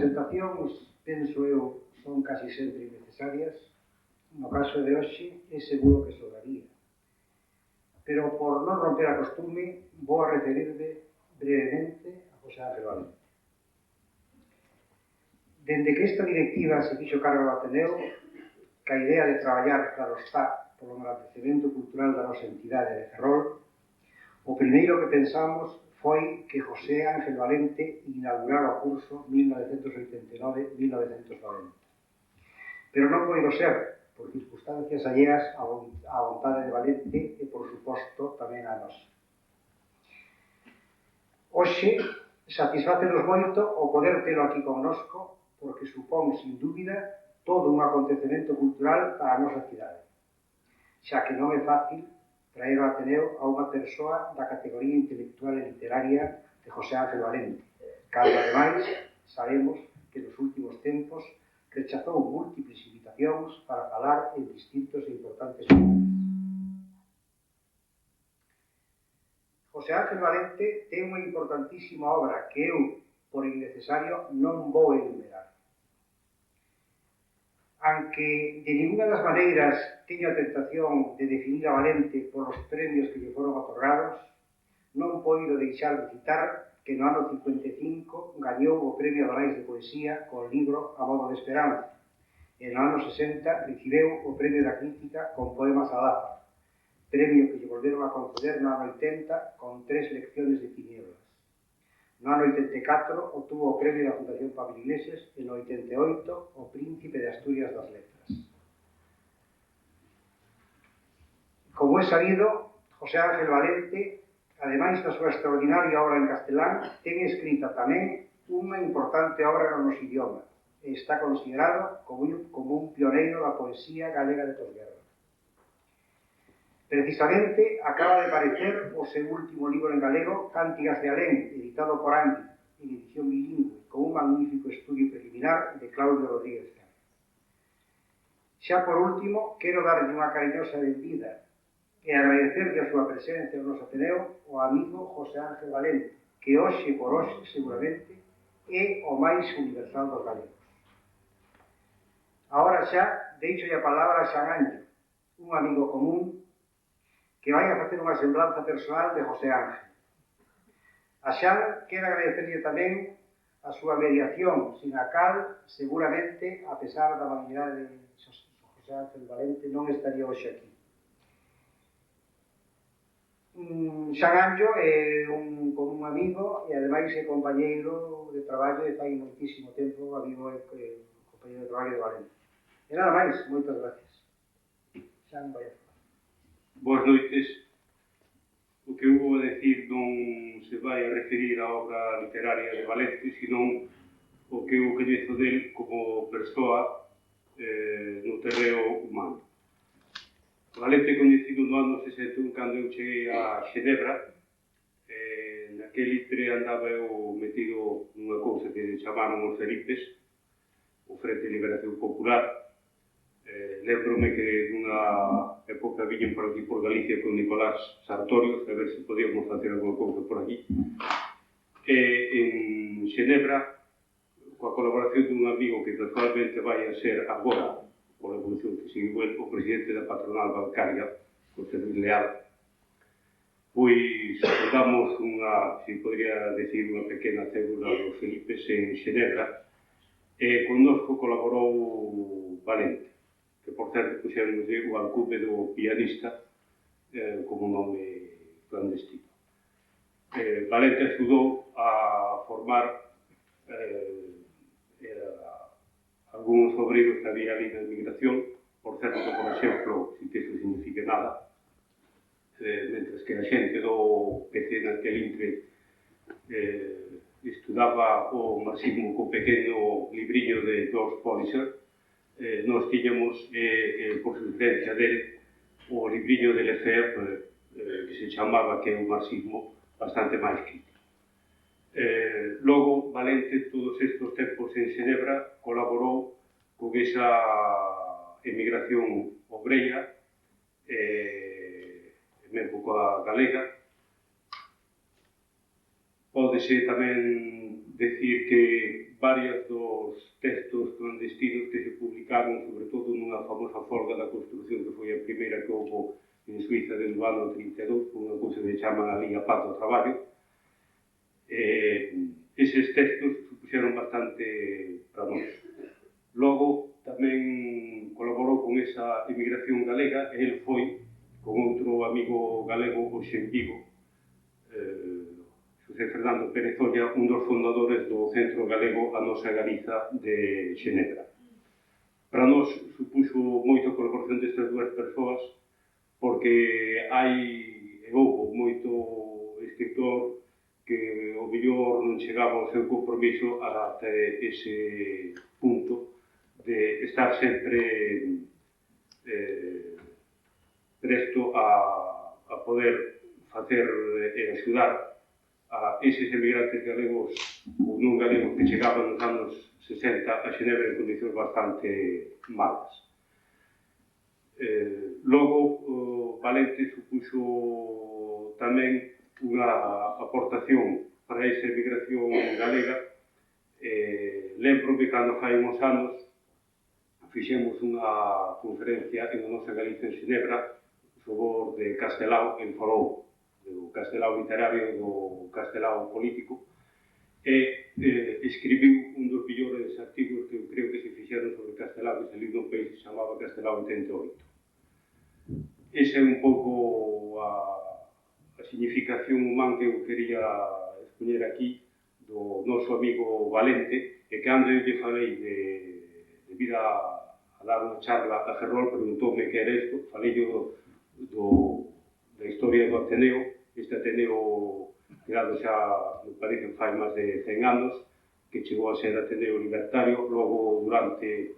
presentacións, penso eu, son casi sempre innecesarias. No caso de hoxe, é seguro que sobraría. Pero, por non romper a costume, vou a referirme brevemente a José Ángel Valente. Dende que esta directiva se fixo cargo do Ateneo, que a idea de traballar, claro está, polo engrandecemento cultural da nosa entidade de Ferrol, o primeiro que pensamos foi que José Ángel Valente inaugurara o curso 1989-1990. Pero non poido ser, por circunstancias alleas á vontade de Valente e, por suposto, tamén a nosa. Hoxe, satisfácenos moito o poder telo aquí connosco, porque supón, sin dúbida, todo un acontecemento cultural para a nosa cidade, xa que non é fácil traer ao Ateneo a unha persoa da categoría intelectual e literaria de José Ángel Valente, cando, ademais, sabemos que nos últimos tempos rechazou múltiples invitacións para falar en distintos e importantes lugares. José Ángel Valente ten unha importantísima obra que eu, por innecesario, non vou enumerar. Aunque de ninguna das maneiras teño a tentación de definir a Valente polos premios que lle foron otorgados, non poido deixar de citar que no ano 55 gañou o Premio Adonais de Poesía con o libro A modo de esperanza, e no ano 60 recibeu o Premio da Crítica con Poemas a Lázaro, premio que lle volveron a conceder no ano 80 con 3 lecciones de tinieblas. No ano 84 obtuvo o premio da Fundación Pablo Iglesias e no 88 o Príncipe de Asturias das Letras. Como é sabido, José Ángel Valente, ademais da súa extraordinaria obra en castelán, ten escrita tamén unha importante obra no noso idioma e está considerado como un pioneiro da poesía galega de posguerra. Precisamente, acaba de aparecer o seu último libro en galego, Cántigas de Alén, editado por Andi, en edición bilingüe, con un magnífico estudio preliminar de Claudio Rodríguez Ferrer. Xa por último, quero darlle unha cariñosa benvida e agradecerlle a súa presencia no noso Ateneo ao amigo José Ángel Valente, que hoxe por hoxe, seguramente, é o máis universal dos galegos. Agora xa, deixo a palabra a Xan Anjo, un amigo común que vai a facer unha semblanza personal de José Ángel. A Xan quero agradecerlle tamén a súa mediación, sin a cal, seguramente, a pesar da amabilidade de José Ángel Valente, non estaría hoxe aquí. Xan Anjo é un amigo e, ademais, é compañeiro de traballo de fai moitísimo tempo, amigo e compañeiro de traballo de Valente. E nada máis, moitas gracias. Xan, vai a falar. Boas noites. O que eu vou decir non se vai a referir á obra literaria de Valente, senón o que eu coñezo del como persoa no terreo humano. Valente coñecido no ano 61 cando eu cheguei a Xenebra. Naquel litre andaba eu metido nunha cousa que chamaron os Felipes, o Frente de Liberación Popular. Lembro-me que nunha época viñen por aquí por Galicia con Nicolás Sartorios a ver se podíamos facer alguna cousa por aquí. En Xenebra, coa colaboración dun amigo que casualmente vai a ser agora, por evolución que sigue o presidente da patronal bancaria, José Luis Leal, pois fundamos unha, se podría decir, unha pequena célula dos Felipes en Xenebra, e connosco colaborou Valente, que por certo puxemos o alcume do pianista como nome clandestino. Valente axudou a formar algúns obreiros que había ali na emigración, por certo que, por exemplo, sin que iso signifique nada, mentres que a xente do PC naquel intre estudaba o marxismo co pequeno libriño de George Polisher, nós tiñamos, por sugerencia del, o libriño de Lefebvre, que se chamaba que é un marxismo bastante máis crítico. Logo, Valente, todos estes tempos en Xenebra, colaborou con esa emigración obreira, mesmo coa galega. Pódese tamén decir que varios dos textos clandestinos que se publicaron, sobre todo nunha famosa folga da construcción que foi a primeira que houve en Suiza dentro do ano 32, por unha cousa que se chama a Liga Paz do Traballo. Eses textos supuxeron bastante para nós. Logo, tamén colaborou con esa emigración galega e el foi, con outro amigo galego, hoxe en Vigo, José Fernando Pérez Olla, un dos fundadores do Centro Galego A Nosa Galiza de Xenebra. Para nós supuxo moito a colaboración destas dúas persoas porque houve moito escritor que o mellor non chegaba ao seu compromiso ata ese punto de estar sempre presto a poder facer e axudar a eses emigrantes galegos ou non galegos que chegaban nos anos 60 a Xenebra en condicións bastante malas. Logo, Valente supuxo tamén unha aportación para esa emigración galega. Lembro que cando fai uns anos fixemos unha conferencia en A Nosa Galiza en Xenebra sobre de Castelao en Folou, do Castelao literario e do Castelao político, e escribiu un dos millores artigos que eu creo que se fixeron sobre Castelao, que saliu dun país que se chamaba Castelao 88. Esa é un pouco a significación humana que eu quería expoñer aquí do noso amigo Valente, e cando eu lle falei de vir a dar unha charla a Ferrol, preguntoume que era isto, falei da historia do Ateneo, este Ateneo creado xa, me parece, fai máis de 100 anos, que chegou a ser Ateneo Libertario, logo durante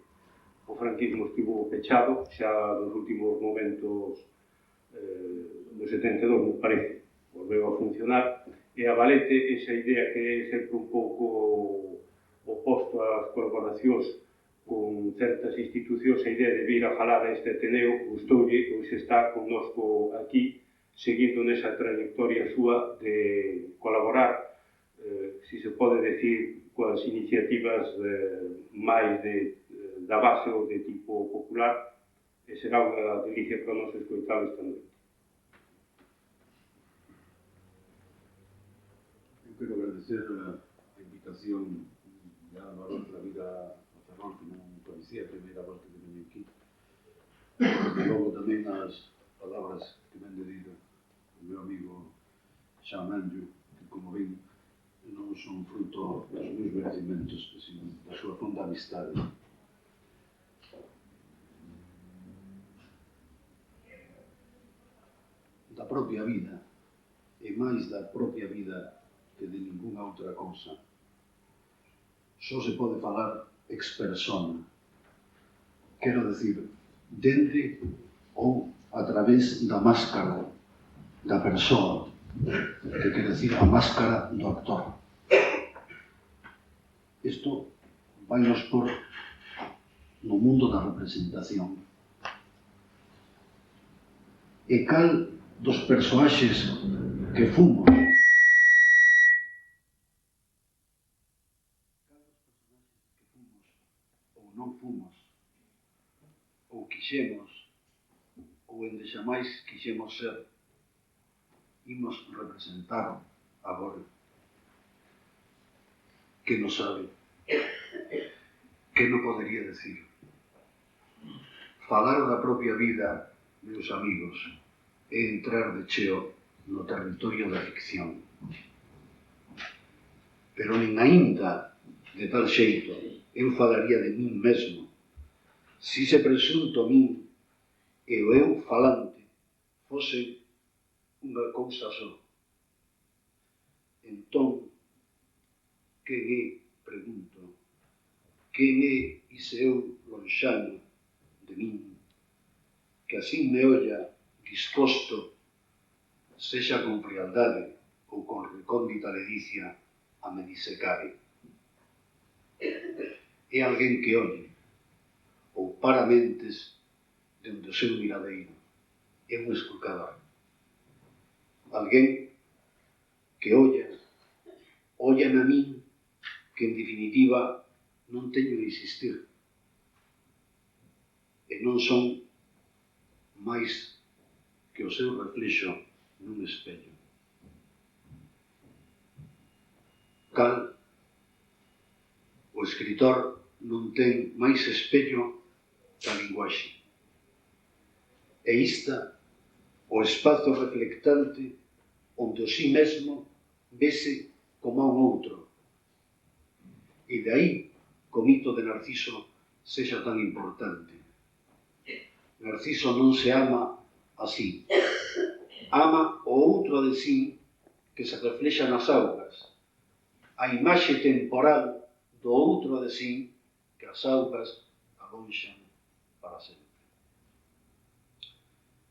o franquismo estivo pechado, xa nos últimos momentos do 72, me parece, volveu a funcionar, e a Valente, esa idea que é sempre un pouco oposto ás colaboracións con certas institucións, a idea de vir a falar a este Ateneo, gustoulle, que hoxe está connosco aquí, seguindo nesa trayectoria súa de colaborar, si se pode decir, coas iniciativas máis da base ou de tipo popular, e será unha delicia para nós escoitar esta noite. Eu quero agradecer a invitación de Álvaro para vir a Ferrol, que non conhecía a primeira volta que vim aquí. E logo tamén as palabras que me han dirido o meu amigo Xan Manllo, que como ven non son fruto dos meus merecimientos, sino da súa fonda amistade. Da propia vida, e máis da propia vida que de ninguna outra cousa. Só se pode falar ex persona, quero decir, dende ou a través da máscara da persoa, que quer decir a máscara do actor. Isto vai nos por no mundo da representación. E cal dos persoaxes que fomos ou non fomos, ou quixemos, ou endexamais quixemos ser, imos representar agora. Que non sabe? Que non podería decir? Falar da propia vida, meus amigos, é entrar de cheo no territorio da ficción. Pero nin aínda de tal xeito eu falaría de min mesmo, si se presunto a min e o eu falante fose unha cousa só. Entón, quen é, pregunto, quen é ise eu lonxano de min, que así me olla disposto, sexa con frialdade ou con recóndita ledicia, a me disecare. É alguén que olle, ou para mentes dende o seu miradeiro, é un esculcador. Alguén que olla na min que en definitiva non teño de existir e non son máis que o seu reflexo nun espello. Cal o escritor non ten máis espello que a linguaxe. E ista o espazo reflectante onde o sí mesmo vese como a un outro. E de aí que o mito de Narciso sexa tan importante. Narciso non se ama así. Ama o outro de sí que se reflexa nas augas. A imaxe temporal do outro de sí que as augas alonxan para sempre.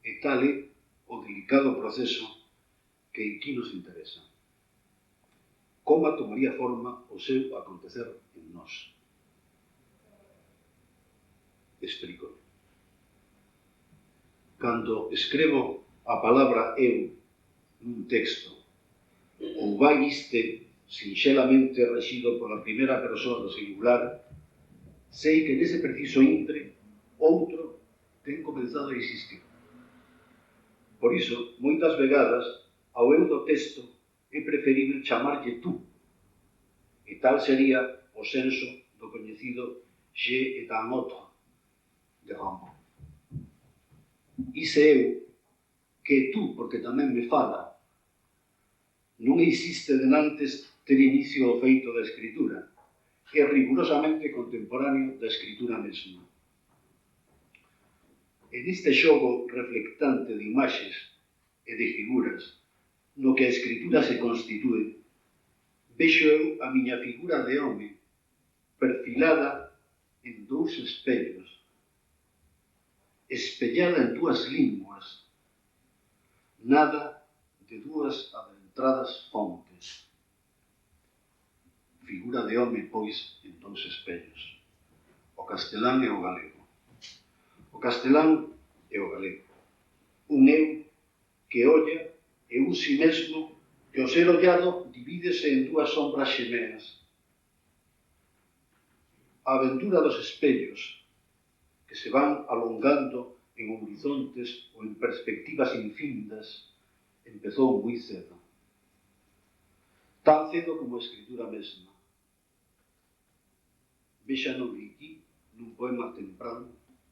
E tal é o delicado proceso que aquí nos interesa. Como tomaría forma o seu acontecer en nós. Explico. Cando escrevo a palabra eu nun texto, ou vai este sinxelamente rexido pola primeira persoa do singular, sei que nese preciso intre outro ten comenzado a existir. Por iso, moitas vegadas, ao eu do texto é preferible chamarlle tú, e tal sería o senso do coñecido je et un autre de Rimbaud. Ise eu, que é tú porque tamén me fala, non existe denantes ter inicio o feito da escritura, é rigurosamente contemporáneo da escritura mesma. E neste xogo reflectante de imaxes e de figuras, no que a escritura se constitúe, vexo eu a miña figura de home perfilada en dous espellos, espellada en dúas linguas, nada de dúas adentradas fontes. Figura de home, pois, en dous espellos, o castelán e o galego. O castelán e o galego. Un eu que olla e un si mesmo que o ser ollado divídese en dúas sombras xemeas. A aventura dos espellos, que se van alongando en horizontes ou en perspectivas infindas, empezou moi cedo. Tan cedo como a escritura mesma. Véxano aquí nun poema temprano,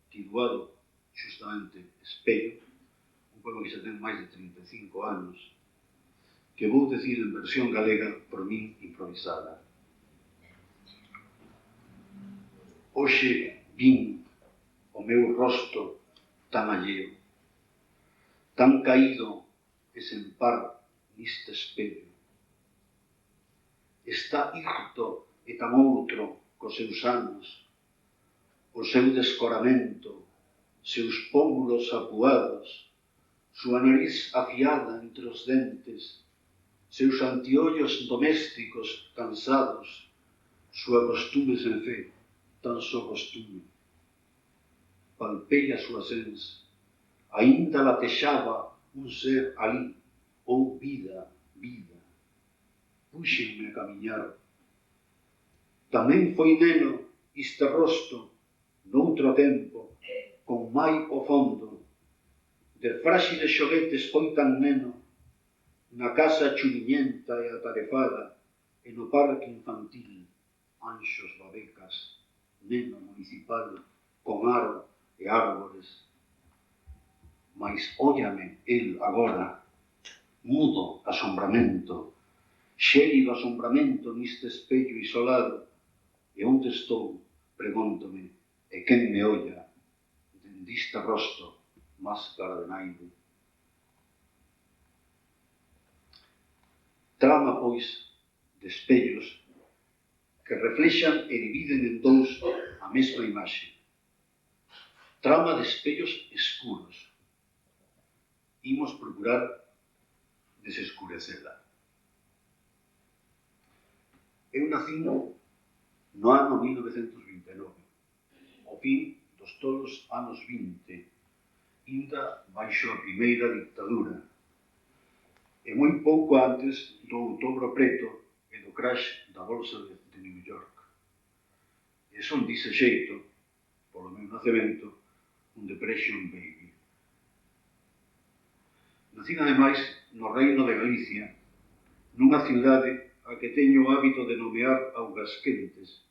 titulado justamente Espello, un poema que xa ten máis de 35 anos, que vou decir en versión galega por min improvisada. Hoxe vin o meu rosto tan alleo, tan caído e sen par neste espello. Está irto e tan outro cos seus anos, o seu descoramento, seus pómulos apuados, súa nariz afiada entre os dentes, seus antiollos domésticos cansados, súa costume sen fe, tan só costume. Palpei a súa sens, aínda latexaba un ser ali, ou vida, vida. Puxenme a camiñar. Tamén foi neno este rosto, noutro tempo, con mai o fondo. De fráxiles xoguetes foi tan neno, na casa chuliñenta e atarefada, e no parque infantil, anxos babecas, neno municipal, con aro e árbores. Mais óllame el agora, mudo asombramento, xélido asombramento neste espello isolado, e onde estou, pregóntome, e quen me olla, dende este rosto, máscara de naide. Trama, pois, de espellos que reflexan e dividen en dous a mesma imaxe. Trama de espellos escuros. Imos procurar desescurecela. Eu nacín no ano 1929, ao fin dos tolos anos 20, inda baixo a primeira dictadura, e moi pouco antes do outubro preto e do crash da bolsa de de New York. E son dise xeito, polo meu nacemento, un Depression baby. Nacida ademais no Reino de Galicia, nunha cidade a que teño o hábito de nomear augas quentes,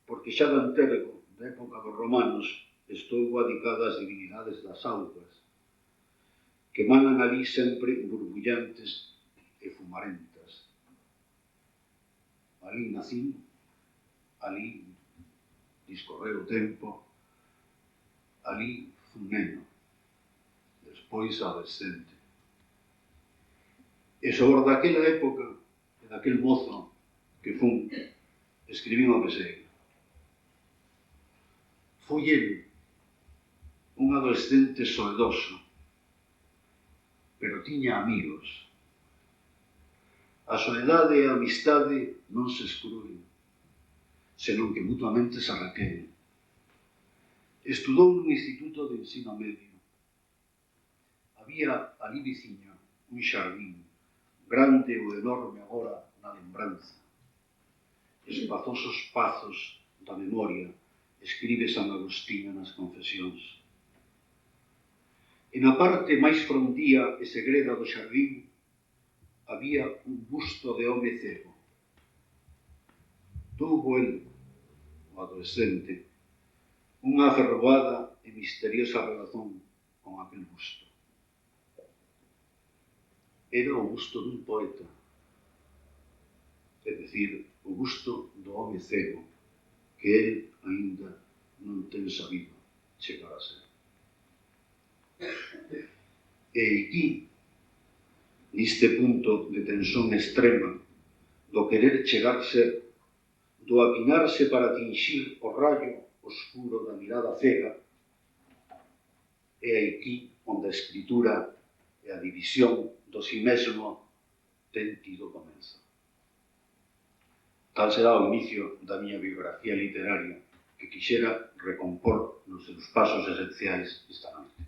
porque xa de antergo, da época dos romanos, estou adicada ás divinidades das augas, que manan ali sempre burbullantes e fumarentas. Ali nacín, ali discorreu o tempo, ali fun neno, despois adolescente. E sobre daquela época, e daquel mozo que fun, escribín o que sei. Foi el, un adolescente soedoso, pero tiña amigos. A soledade e a amistade non se excluen, senón que mutuamente se requeren. Estudou nun instituto de ensino medio. Había ali veciño un xardín, grande ou enorme agora na lembranza. Espazosos pazos da memoria, escribe San Agustín nas Confesións. E na parte máis frondía e segreda do xardín había un busto de home cego. Tuvo el, o adolescente, unha aferroada e misteriosa relación con aquel busto. Era o busto dun poeta, é dicir, o busto do home cego, que el aínda non ten sabido chegar a ser. E aquí, neste punto de tensión extrema, do querer chegar ser, do apinarse para atinxir o rayo oscuro da mirada cega, é aquí onde a escritura e a división do si mesmo ten tido comenzo. Tal será o inicio da miña biografía literaria que quixera recompor nos seus pasos esenciais esta noite.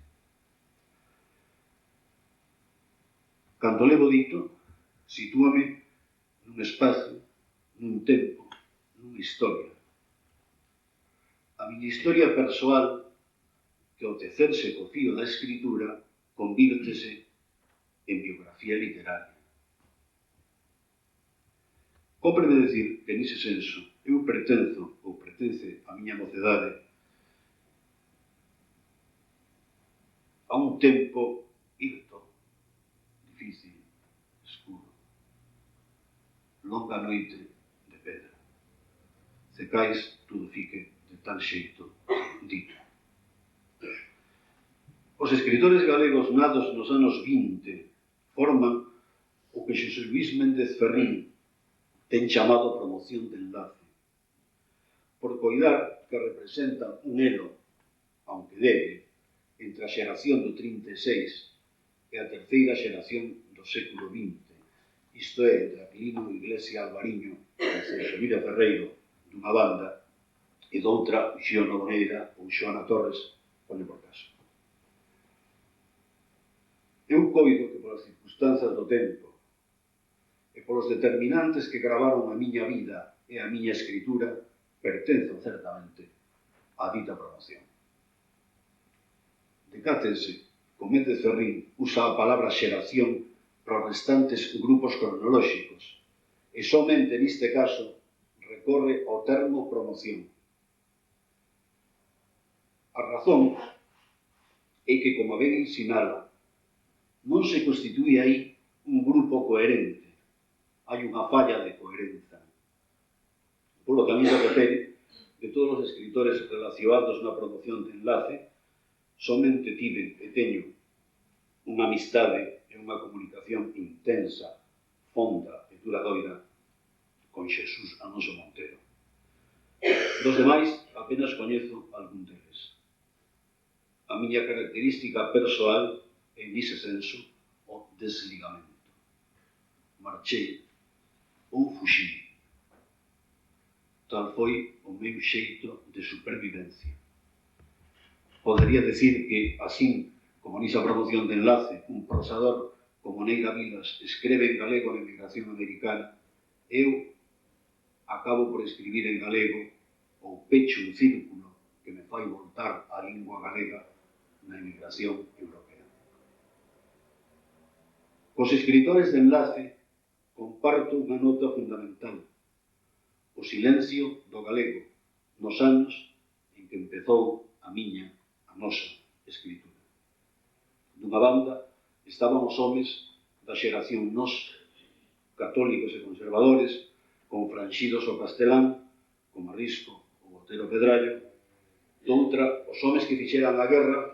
Cando levo dito, sitúame nun espacio, nun tempo, nunha historia. A miña historia persoal, que ao tecerse co fío da escritura, convírtese en biografía literaria. Cómpreme decir que, nese senso, eu pertenzo ou pertence a miña mocedade a un tempo hirto, difícil, escuro. Longa noite de pedra. Cecais todo fique de tal xeito dito. Os escritores galegos nados nos anos 20 forman o que Xosé Luís Méndez Ferrín ten chamado promoción de enlace, por coidar que representan un elo, aunque debe, entre a xeración do 36 e a terceira xeración do século XX, isto é, entre Aquilino Iglesia Alvariño e Xavier Ferreiro, dunha banda, e doutra, Xiono Boneira ou Xoana Torres, pone por caso. Eu coido que polas circunstancias do tempo e polos determinantes que gravaron a miña vida e a miña escritura, pertenzo certamente á dita promoción. Decátense, con Méndez Ferrín usa a palabra xeración para os restantes grupos cronolóxicos e somente neste caso recorre ao termo promoción. A razón é que, como ben sinala, non se constitúe aí un grupo coherente. Hai unha falla de coherenza. Polo que a mí se refere, de todos os escritores relacionados na promoción de enlace, somente tiven e teño unha amistade e unha comunicación intensa, fonda e duradoira con Xesús Alonso Montero. Dos demais, apenas coñezo algún deles. A miña característica persoal é, nese senso, o desligamento. Marchei ou fuxi. Tal foi o meu xeito de supervivencia. Podería decir que, así como nesa promoción de enlace, un prosador como Neira Vilas escreve en galego na emigración americana, eu acabo por escribir en galego ou pecho un círculo que me fai voltar á lingua galega na emigración europea. Cos escritores de enlace comparto unha nota fundamental: o silencio do galego nos anos en que empezou a nosa escritura. Dunha banda estaban os homes da xeración nos, católicos e conservadores, confranxidos ao castelán, como Risco ou Otero Pedrallo. Doutra, os homes que fixeran a guerra,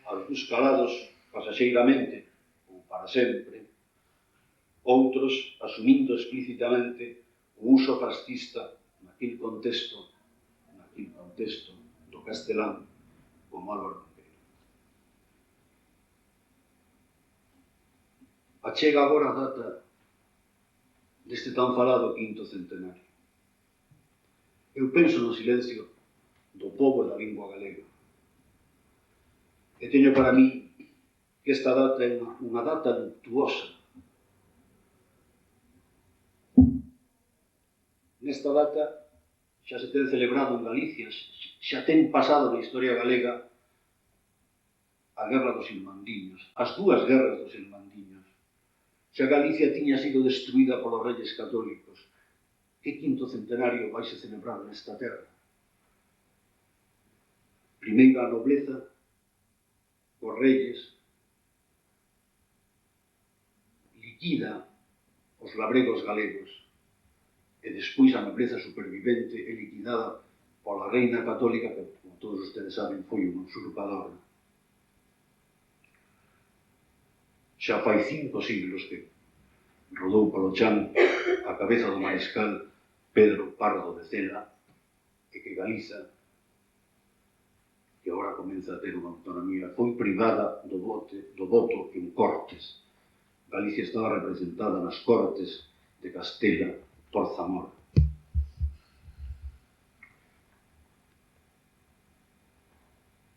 algúns calados pasaxeiramente ou para sempre, outros asumindo explícitamente o uso fascista naquil contexto do castelán, como Álvaro Cunqueiro. Achega agora a data deste tan falado quinto centenario. Eu penso no silencio do pobo da lingua galega. E teño para mí que esta data é unha data luctuosa. Nesta data xa se ten celebrado en Galicia, xa ten pasado na historia galega a Guerra dos Ilmandiños, as dúas guerras dos Ilmandiños. Xa Galicia tiña sido destruída polos reyes católicos. Que quinto centenario vai se celebrar nesta terra? Primeiro a nobleza, os reyes, liquida os labregos galegos, e despois a nobreza supervivente é liquidada pola reina católica que, como todos ustedes saben, foi unha usurpadora. Xa fai 5 siglos que rodou polo chan a cabeza do mariscal Pedro Pardo de Cela, e que Galiza, que agora comeza a ter unha autonomía, foi privada do voto en Cortes. Galicia estaba representada nas Cortes de Castela por Zamora.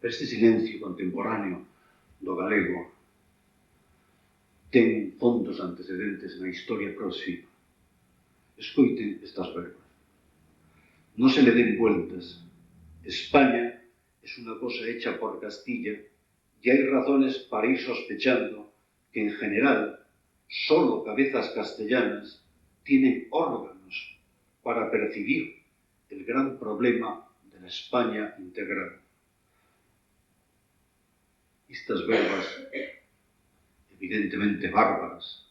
Este silencio contemporáneo do galego ten fondos antecedentes na historia próxima. Escoiten estas verbas. Non se le den vueltas. España es una cosa hecha por Castilla y hay razones para ir sospechando que en general solo cabezas castellanas tienen órganos para percibir el gran problema de la España integral. Estas verbas, evidentemente bárbaras,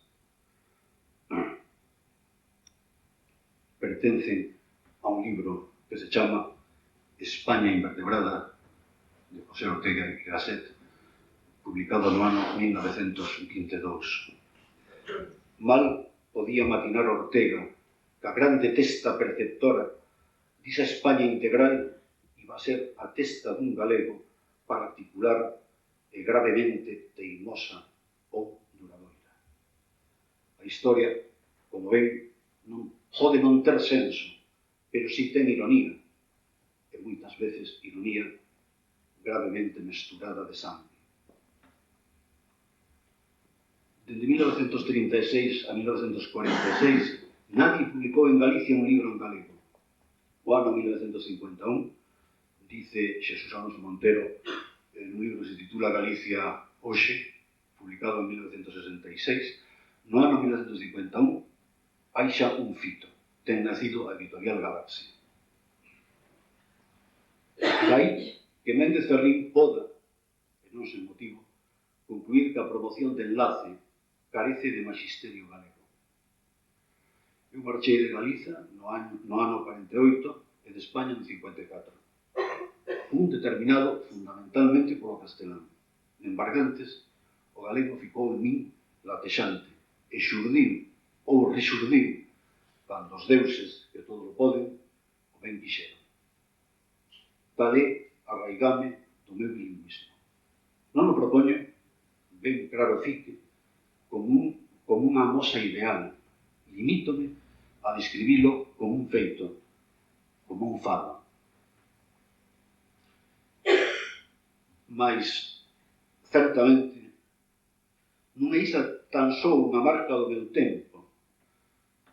pertencen a un libro que se chama España invertebrada, de José Ortega y Gasset, publicado no ano 1922. Mal podía matinar Ortega que a grande testa perceptora disa España integral iba a ser a testa dun galego particular e gravemente teimosa ou duradoira. A historia, como ven, pode non ter senso, pero si ten ironía, e moitas veces ironía gravemente mesturada de sangue. Dende 1936 a 1946, nadie publicou en Galicia un libro en galego. O ano 1951, dice Xesús Alonso Montero, en un libro que se titula Galicia Hoxe, publicado en 1966, no ano 1951, hai xa un fito. Ten nacido a editorial Galaxia. Daí que Méndez Ferrín poda, e non sen motivo, concluir que a promoción de enlace carece de magisterio galego. Eu marchei de Galiza no ano 48 e de España no 54. Un determinado fundamentalmente polo castelán. En Bargantes, o galego ficou en min latexante e xurdiu ou rexurdiu cando os deuses que todo o poden o ben quixeron. Tal é arraigame do meu bilingüismo. Non o propoño, ben claro fique, como unha amosa ideal. Limítome a describilo como un feito, como un fado. Mas, certamente, non é isa tan só unha marca do meu tempo.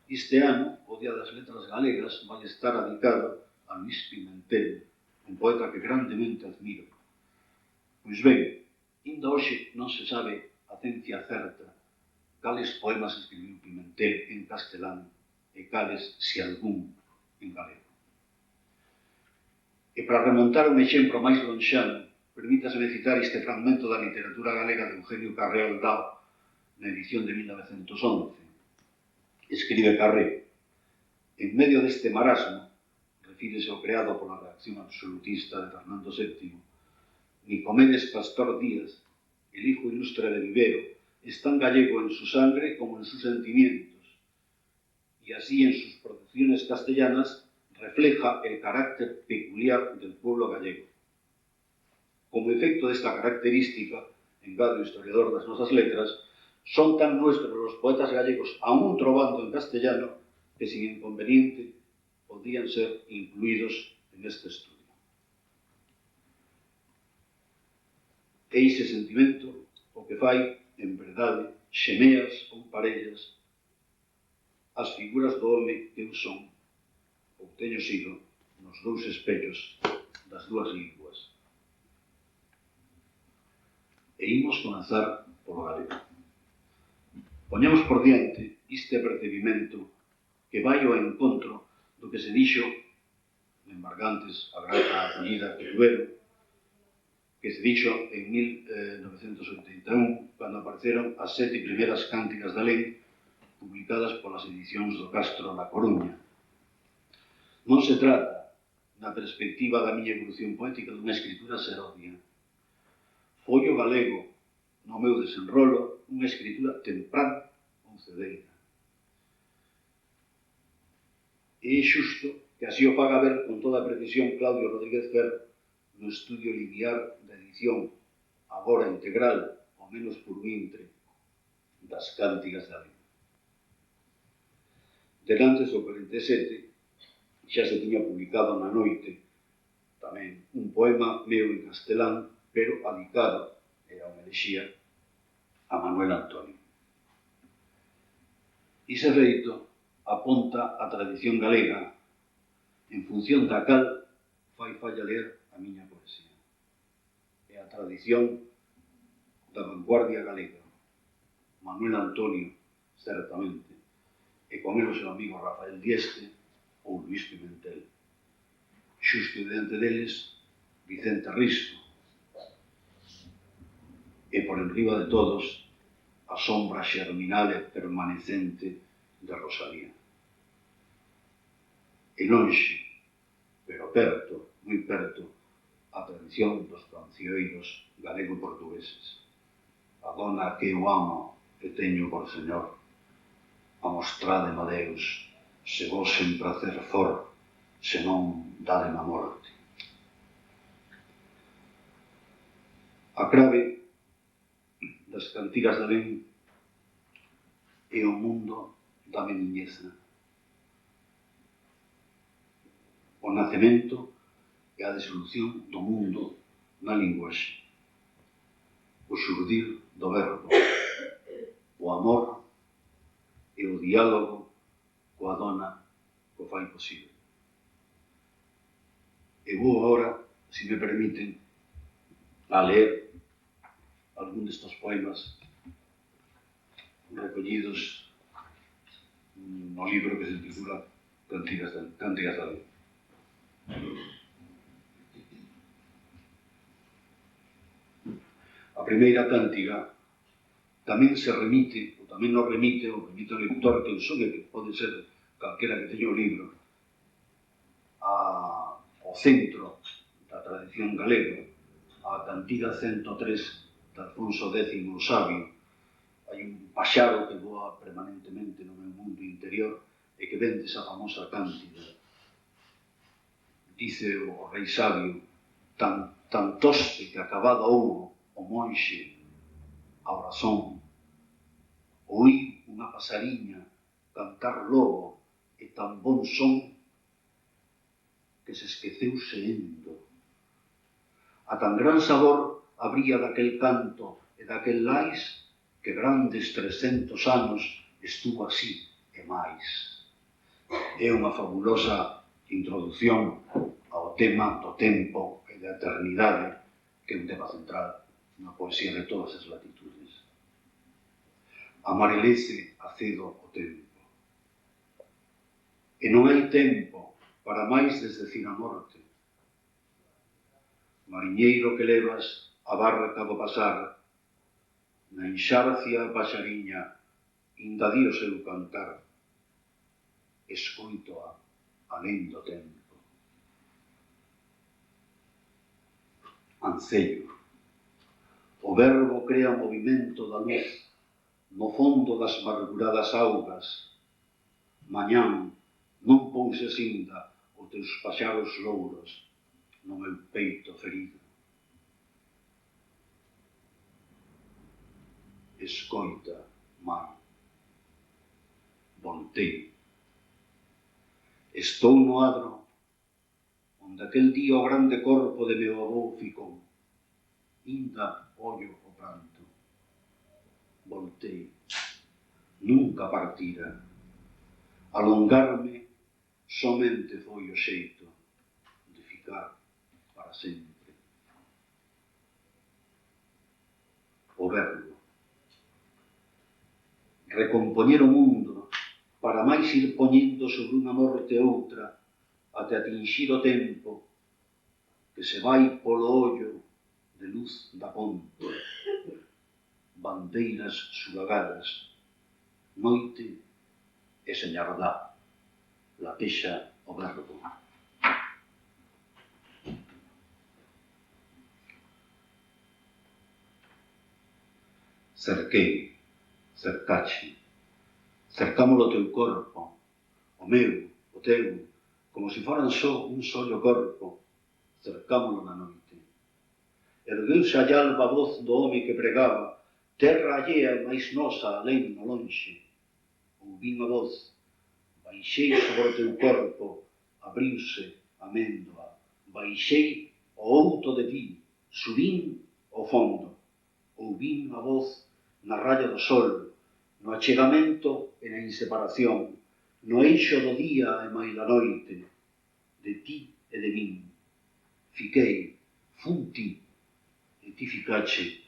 Este ano, o Día das Letras Galegas, vai estar dedicado a Luís Pimentel, un poeta que grandemente admiro. Pois ben, ainda hoxe non se sabe a ciencia certa cales poemas escribiu Pimentel en castelán e cales, se algún, en galego. E para remontar un exemplo máis lonxano, permítaseme citar este fragmento da literatura galega de Eugenio Carreol Dao, na edición de 1911. Escribe Carré: en medio deste marasmo, refírese ao creado pola reacción absolutista de Fernando VII, Nicomedes Pastor Díaz, el hijo ilustre de Vivero, es tan gallego en su sangre como en sus sentimientos, y así en sus producciones castellanas refleja el carácter peculiar del pueblo gallego. Como efecto de esta característica, engade o historiador das nosas letras, son tan nuestros los poetas gallegos, aún trovando en castellano, que sin inconveniente podrían ser incluídos en este estudio. E ese sentimento o que fai, en verdade, xemeas ou parellas as figuras do home que eu son, ou teño sido, nos dous espellos das dúas linguas. E imos comenzar polo galego. Poñemos por diante este apercebimento que vai ao encontro do que se dixo en Bargantes, a grata acollida que tuveron, que se dixo en 1981, cando apareceron as 7 primeiras cánticas da lei, publicadas polas edicións do Castro na Coruña. Non se trata, na perspectiva da miña evolución poética, dunha escritura serodia. Foi o galego, no meu desenrolo, unha escritura temprana ou cedeira. E é xusto que así o faga ver con toda a precisión Claudio Rodríguez Fer no estudio linear da edición, agora integral, ao menos por un intre, das cánticas da lei. Denantes do 47, xa se tiña publicado na noite tamén un poema meu en castelán, pero adicado, era unha elexía, a Manuel Antonio. Ese feito aponta a tradición galega, en función da cal fai falla ler a miña poesía. É a tradición da vanguardia galega. Manuel Antonio, certamente, e con el o seu amigo Rafael Dieste ou Luís Pimentel. Xusto diante deles, Vicente Risto, e por enriba de todos, a sombra xerminal e permanecente de Rosalía. E lonxe, pero perto, moi perto, a tradición dos cancioneiros galego-portugueses. A dona que eu amo, que teño por señor, amostrádeme a Deus, se vos en prazer for, se non dádeme a morte. A clave das cantigas da lei é o mundo da meniñeza. O nacemento e a disolución do mundo na linguaxe. O xurdir do verbo. O amor e o diálogo coa dona que o fai posible. E vou agora, se me permiten, a ler algún destos poemas recollidos no libro que se titula Cánticas da Lei. A primeira cántiga tamén se remite, ou tamén nos remite, ou remite ao lector que son e que pode ser calquera que teña o libro, ao centro da tradición galega, a cantiga 103 de Alfonso X o Sabio. Hai un paxaro que voa permanentemente no meu mundo interior e que vende esa famosa cántiga. Dice o rei Sabio: tan toste que acabado houbo o monxe a oración, oí unha pasariña cantar logo e tan bon son que se esqueceu seendo. A tan gran sabor habría daquel canto e daquel lais que grandes 300 anos estuvo así e máis. É unha fabulosa introdución ao tema do tempo e da eternidade, que é un tema central na poesía de todas as latitudes. Amarelece acedo o tempo. E non hai tempo para máis desdecir a morte. Mariñeiro que levas a barca do pasar, na enxarcia a paxariña, inda di o seu cantar, escoito-a alén do tempo. Ancello. O verbo crea movimento da luz no fondo das amarguradas augas. Mañán, non pouses inda os teus paxaros louros no meu peito ferido. Escoita, mar. Voltei. Estou no adro onde aquel día o grande corpo de meu avó ficou. Inda ollo o pranto. Voltei. Nunca partira. Alongarme somente foi o xeito de ficar para sempre. O verbo. Recompoñer o mundo para máis ir poñendo sobre unha morte outra até atinxir o tempo que se vai polo ollo de luz da ponte. Bandeiras sulagadas, noite e señardá, latexa o verbo. Cerquei, cercache, cercámolo o teu corpo, o meu, o teu, como se foran só un solo corpo, cercámolo na noite. Ergueuse a alba voz do home que pregaba, terra allea máis nosa alén no lonxe. Ouvín a voz, baixei sobre o teu corpo, abriuse a méndoa, baixei o outo de ti, subín o fondo. Ouvín a voz na raya do sol, no achegamento e na inseparación, no eixo do día e máis da noite, de ti e de min. Fiquei, fun ti, e ti ficache,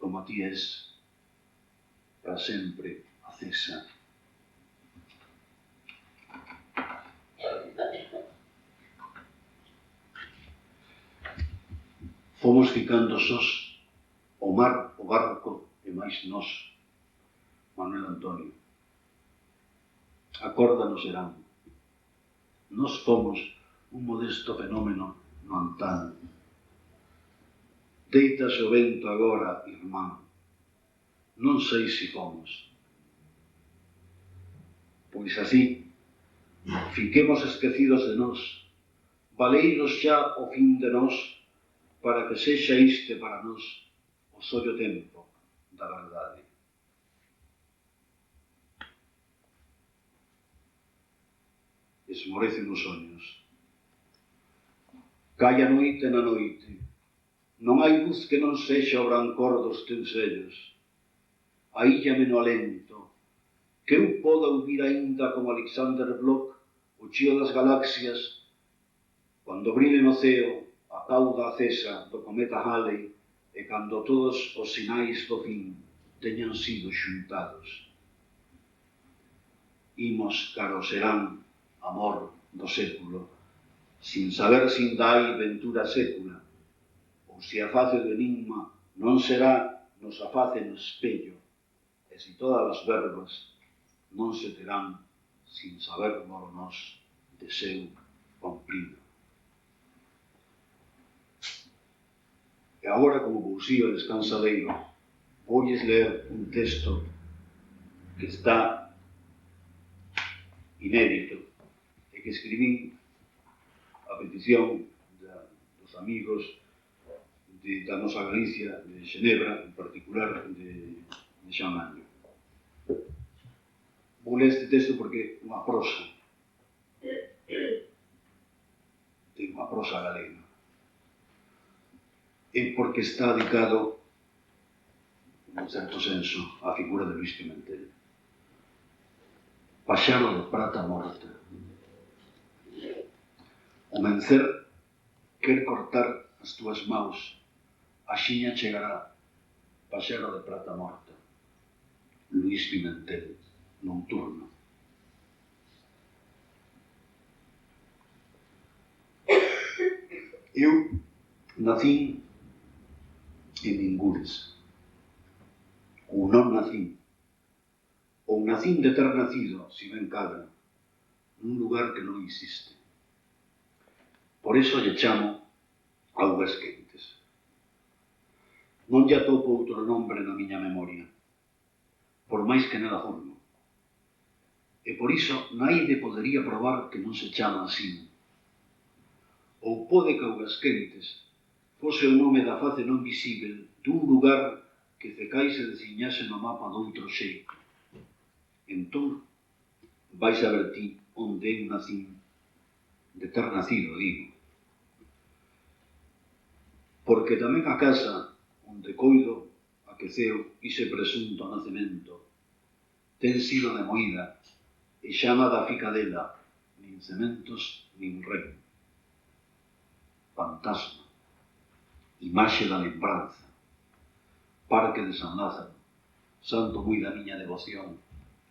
como ti és, para sempre acesa. Fomos ficando sós, o mar, o barco e máis nós. Manuel Antonio. Acorda no serán. Nós fomos un modesto fenómeno no antano. Deítase o vento agora, irmán. Non sei se fomos. Pois así, fiquemos esquecidos de nós, valeiros xa o fin de nós, para que sexa este para nós o sollo tempo da verdade. Esmorecen os soños. Calla a noite na noite. Non hai luz que non sexa o brancor dos teus sellos. Aíllame no alento. Que eu poda ouvir aínda como Alexander Bloch o chío das galaxias cando brile no ceo a cauda acesa do cometa Halley e cando todos os sinais do fin teñan sido xuntados. Imos cara ao serán, amor do século, sin saber se ainda hai ventura sécula, ou se a face do enigma non será nos a face no espello, e se todas as verbas non se terán sin sabermolo nós de seu comprido. E agora, como pousía descansadeiro, voulles ler un texto que está inédito e que escribín a petición dos amigos da nosa Galicia, de Xenebra, en particular de Xan Año. Vou ler este texto porque é unha prosa. Ten unha prosa galega. E porque está dedicado, en certo senso, á figura de Luís Pimentel. Paxaro de prata morta. O mencer quer cortar as túas maus, axiña chegará, paxaro de prata morta. Luís Pimentel, Nocturno. Eu nacín en Ningures, ou non nacín, ou nacín de ter nacido, si ben cadra, nun lugar que non existe. Por iso lle chamo Augas Quentes. Non lle atopo outro nombre na miña memoria, por máis que nada forno. E por iso naide podería probar que non se chama así. Ou pode que Augas Quentes fose o nome da face non visível dun lugar que Cecais se desiñase no mapa doutro xeito. Entón, vais a ver ti onde eu nacín, de ter nacido, digo. Porque tamén a casa onde coido aqueceu ese presunto nacemento ten sido demoída e xa nada fica dela, nin cementos, nin rei. Fantasma, imaxe da lembranza, Parque de San Lázaro, santo moi da miña devoción,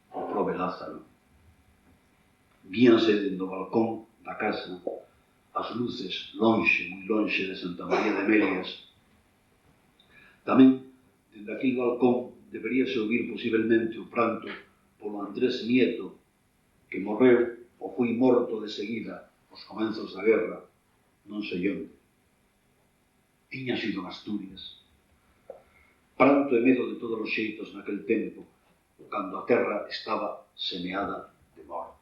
o prove Lázaro. Víanse dentro do balcón da casa as luces lonxe, moi lonxe de Santa María de Melias. Tamén, dende aquel balcón, deberíase ouvir posiblemente o pranto polo Andrés Nieto, que morreu ou foi morto de seguida aos comenzos da guerra, non sei onde. Tiña sido en Asturias. Pranto e medo de todos os xeitos naquel tempo, cando a terra estaba semeada de morte.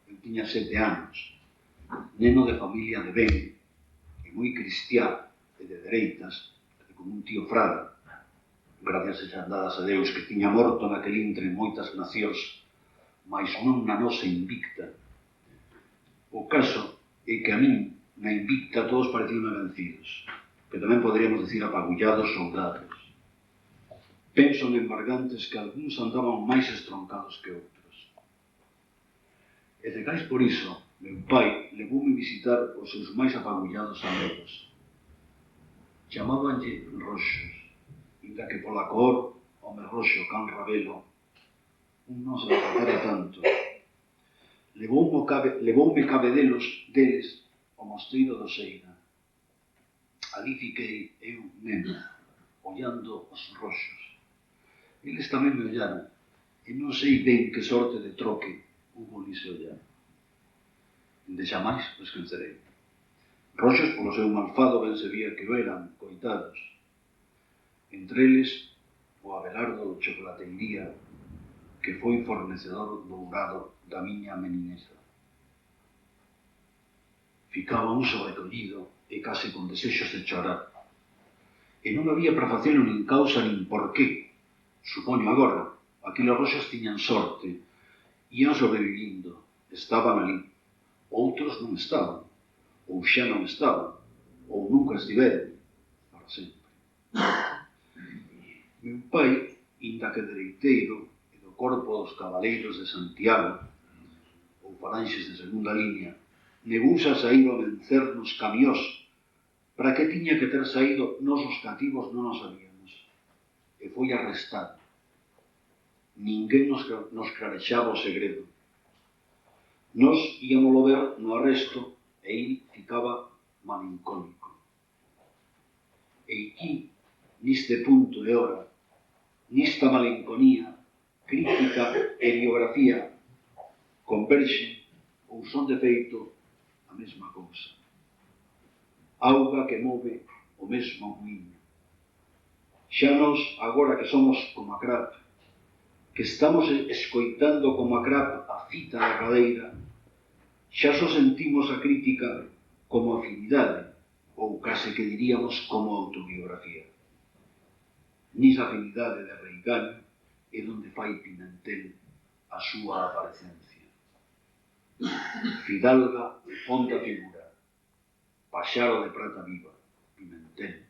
Eu tiña 7 anos, neno de familia de ben, e moi cristián e de dereitas, e con un tío frade, gracias e xandadas a Deus, que tiña morto naquel intre en moitas nacións, mais non na nosa invicta. O caso é que a min, na invicta, todos parecían vencidos, que tamén poderíamos decir apagullados soldados. Penso en embargantes que algúns andaban máis estroncados que outros. E Cecais por iso, meu pai levoume visitar os seus máis apagullados amigos. Chamábanlle Roxos, inda que pola cor, home roxo can rabelo, un non se tratara tanto. Levoume cabedelos deles ao mosteiro do Seina. Ali fiquei eu neno, ollando os roxos. Eles tamén me ollaron, e non sei ben que sorte de troque hubo nise ollar. De xa máis o esquecerei. Roxos polo seu malfado ben se vía que o eran, coitados. Entre eles, o Abelardo do Chocolatería, que foi fornecedor dourado da miña menineza. Ficaba un sobrecollido e case con desexos de chorar. E non había para facelo nin causa nin porqué. Supoño agora, aqueles roxos tiñan sorte, ian sobrevivindo, estaban ali. Outros non estaban, ou xa non estaban, ou nunca estiveron, para sempre. Meu pai, inda que dereiteiro, e do corpo dos cabaleiros de Santiago, ou falanxes de segunda línea, negouse a saír ao vencer nos camiós. Para que tiña que ter saído nos os cativos non o sabíamos. E foi arrestado. Ninguén nos clarexaba o segredo. Nos íamolo ver no arresto e ele ficaba malincónico. E aquí, neste punto de hora, nesta malinconía, crítica e biografía converxen ou son de feito a mesma cousa. Auga que move o mesmo muíño. Xa nos, agora que somos como a crap, que estamos escoitando como a crap a fita da cadeira, xa só sentimos a crítica como afinidade, ou case que diríamos como autobiografía. Nisa afinidade de reigaño é donde fai Pimentel a súa aparecencia. Fidalga e fonda figura, paxaro de prata viva, Pimentel.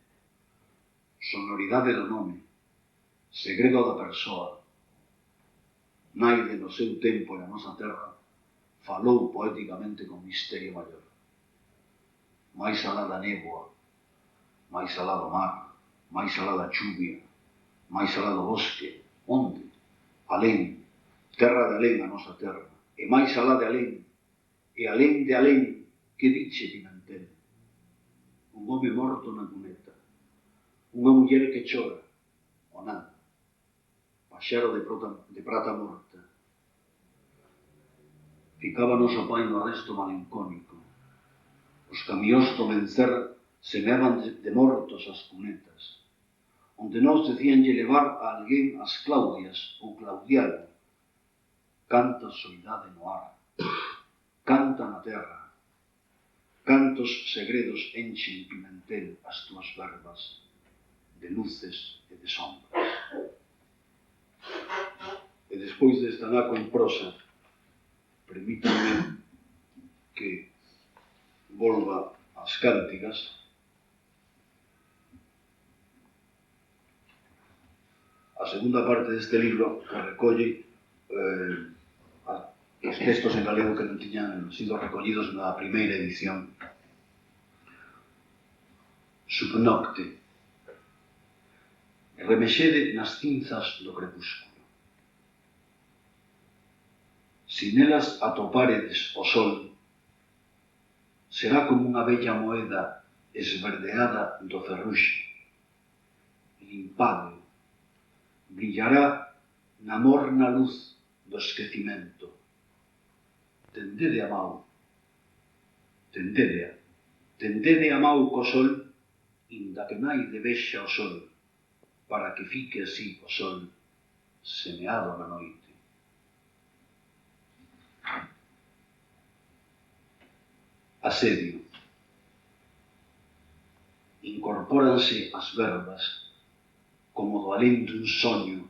Sonoridade do nome, segredo da persoa. naide no seu tempo e na nosa terra, falou poéticamente con misterio maior. Máis alá da néboa, máis alá do mar, máis alá da chuvia, máis alá do bosque, onde? Alén, terra de alén a nosa terra, e máis alá de alén, e alén de alén, que diche Pimentel? Un home morto na cuneta, unha muller que chora, o nada, paxaro de prata morta. Ficaba noso pai no resto malincónico. Os camións do vencer semeaban de mortos as cunetas, onde nós decíanlle levar a alguén as Claudias ou Claudiano. Canta a soidade no ar, canta na terra, cantos segredos enchen Pimentel as túas verbas de luces e de sombras. E despois deste anaco en prosa, permítanme que volva ás cántigas. A segunda parte deste libro que recolle os textos en galego que non tiñan sido recollidos na primeira edición. Subnocte. Remexede nas cinzas do crepúsculo. Si nelas atoparedes o sol, será como unha bella moeda esverdeada do ferruxe. Limpadeo, brillará na morna luz do esquecimento. Tendede a mau, tendede a mau co sol, inda que naide vexa o sol, para que fique así o sol, semeado na noite. Asedio. Incorpóranse as verbas como do alén dun soño,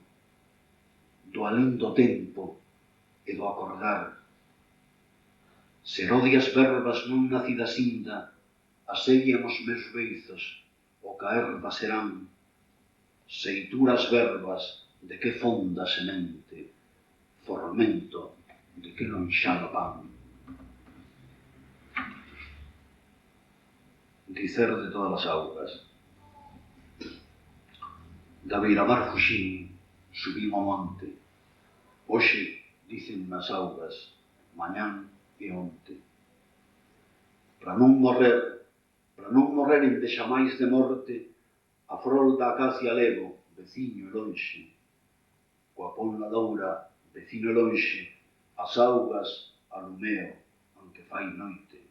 do alén do tempo e do acordar. Serodias verbas non nacidas inda, asedian os meus beizos, o caer da serán. Seituras verbas de que fonda semente, formento de que lonxano pan. Dicer de todas as augas. Da beiramar fuxín, subín ao monte. Hoxe, dicen nas augas, mañán e onte. Para non morrer endexamais de morte, a frol da acacia levo, veciño e lonxe. Coa ponla doura, vecino e lonxe, as augas alumeo, aunque fai noite.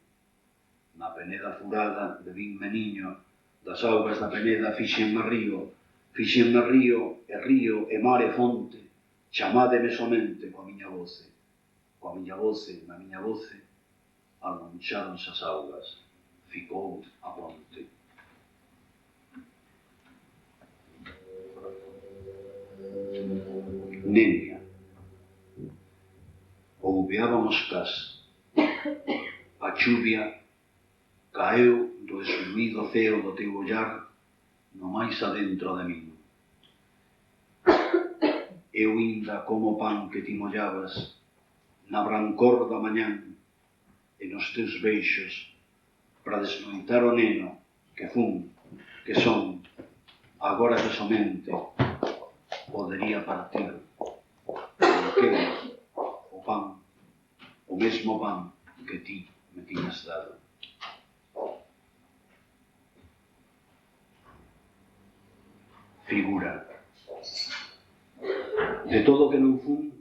Na peneda furada de vin meniño, das augas da peneda fixenme río e río e mar e fonte, chamádeme somente coa miña voce, na miña voce, alonxáronse as augas, ficou a ponte. Nenia. Ouveaban os cas. A chuvia caeu do esluído ceo do teu ollar no máis adentro de min. Eu inda como pan que ti mollabas na brancor da mañán e nos teus beixos para desnoitar o neno que fun, que son, agora que somente podería partir. Porque o pan, o mesmo pan que ti me tiñas dado. Figura. De todo que non fun,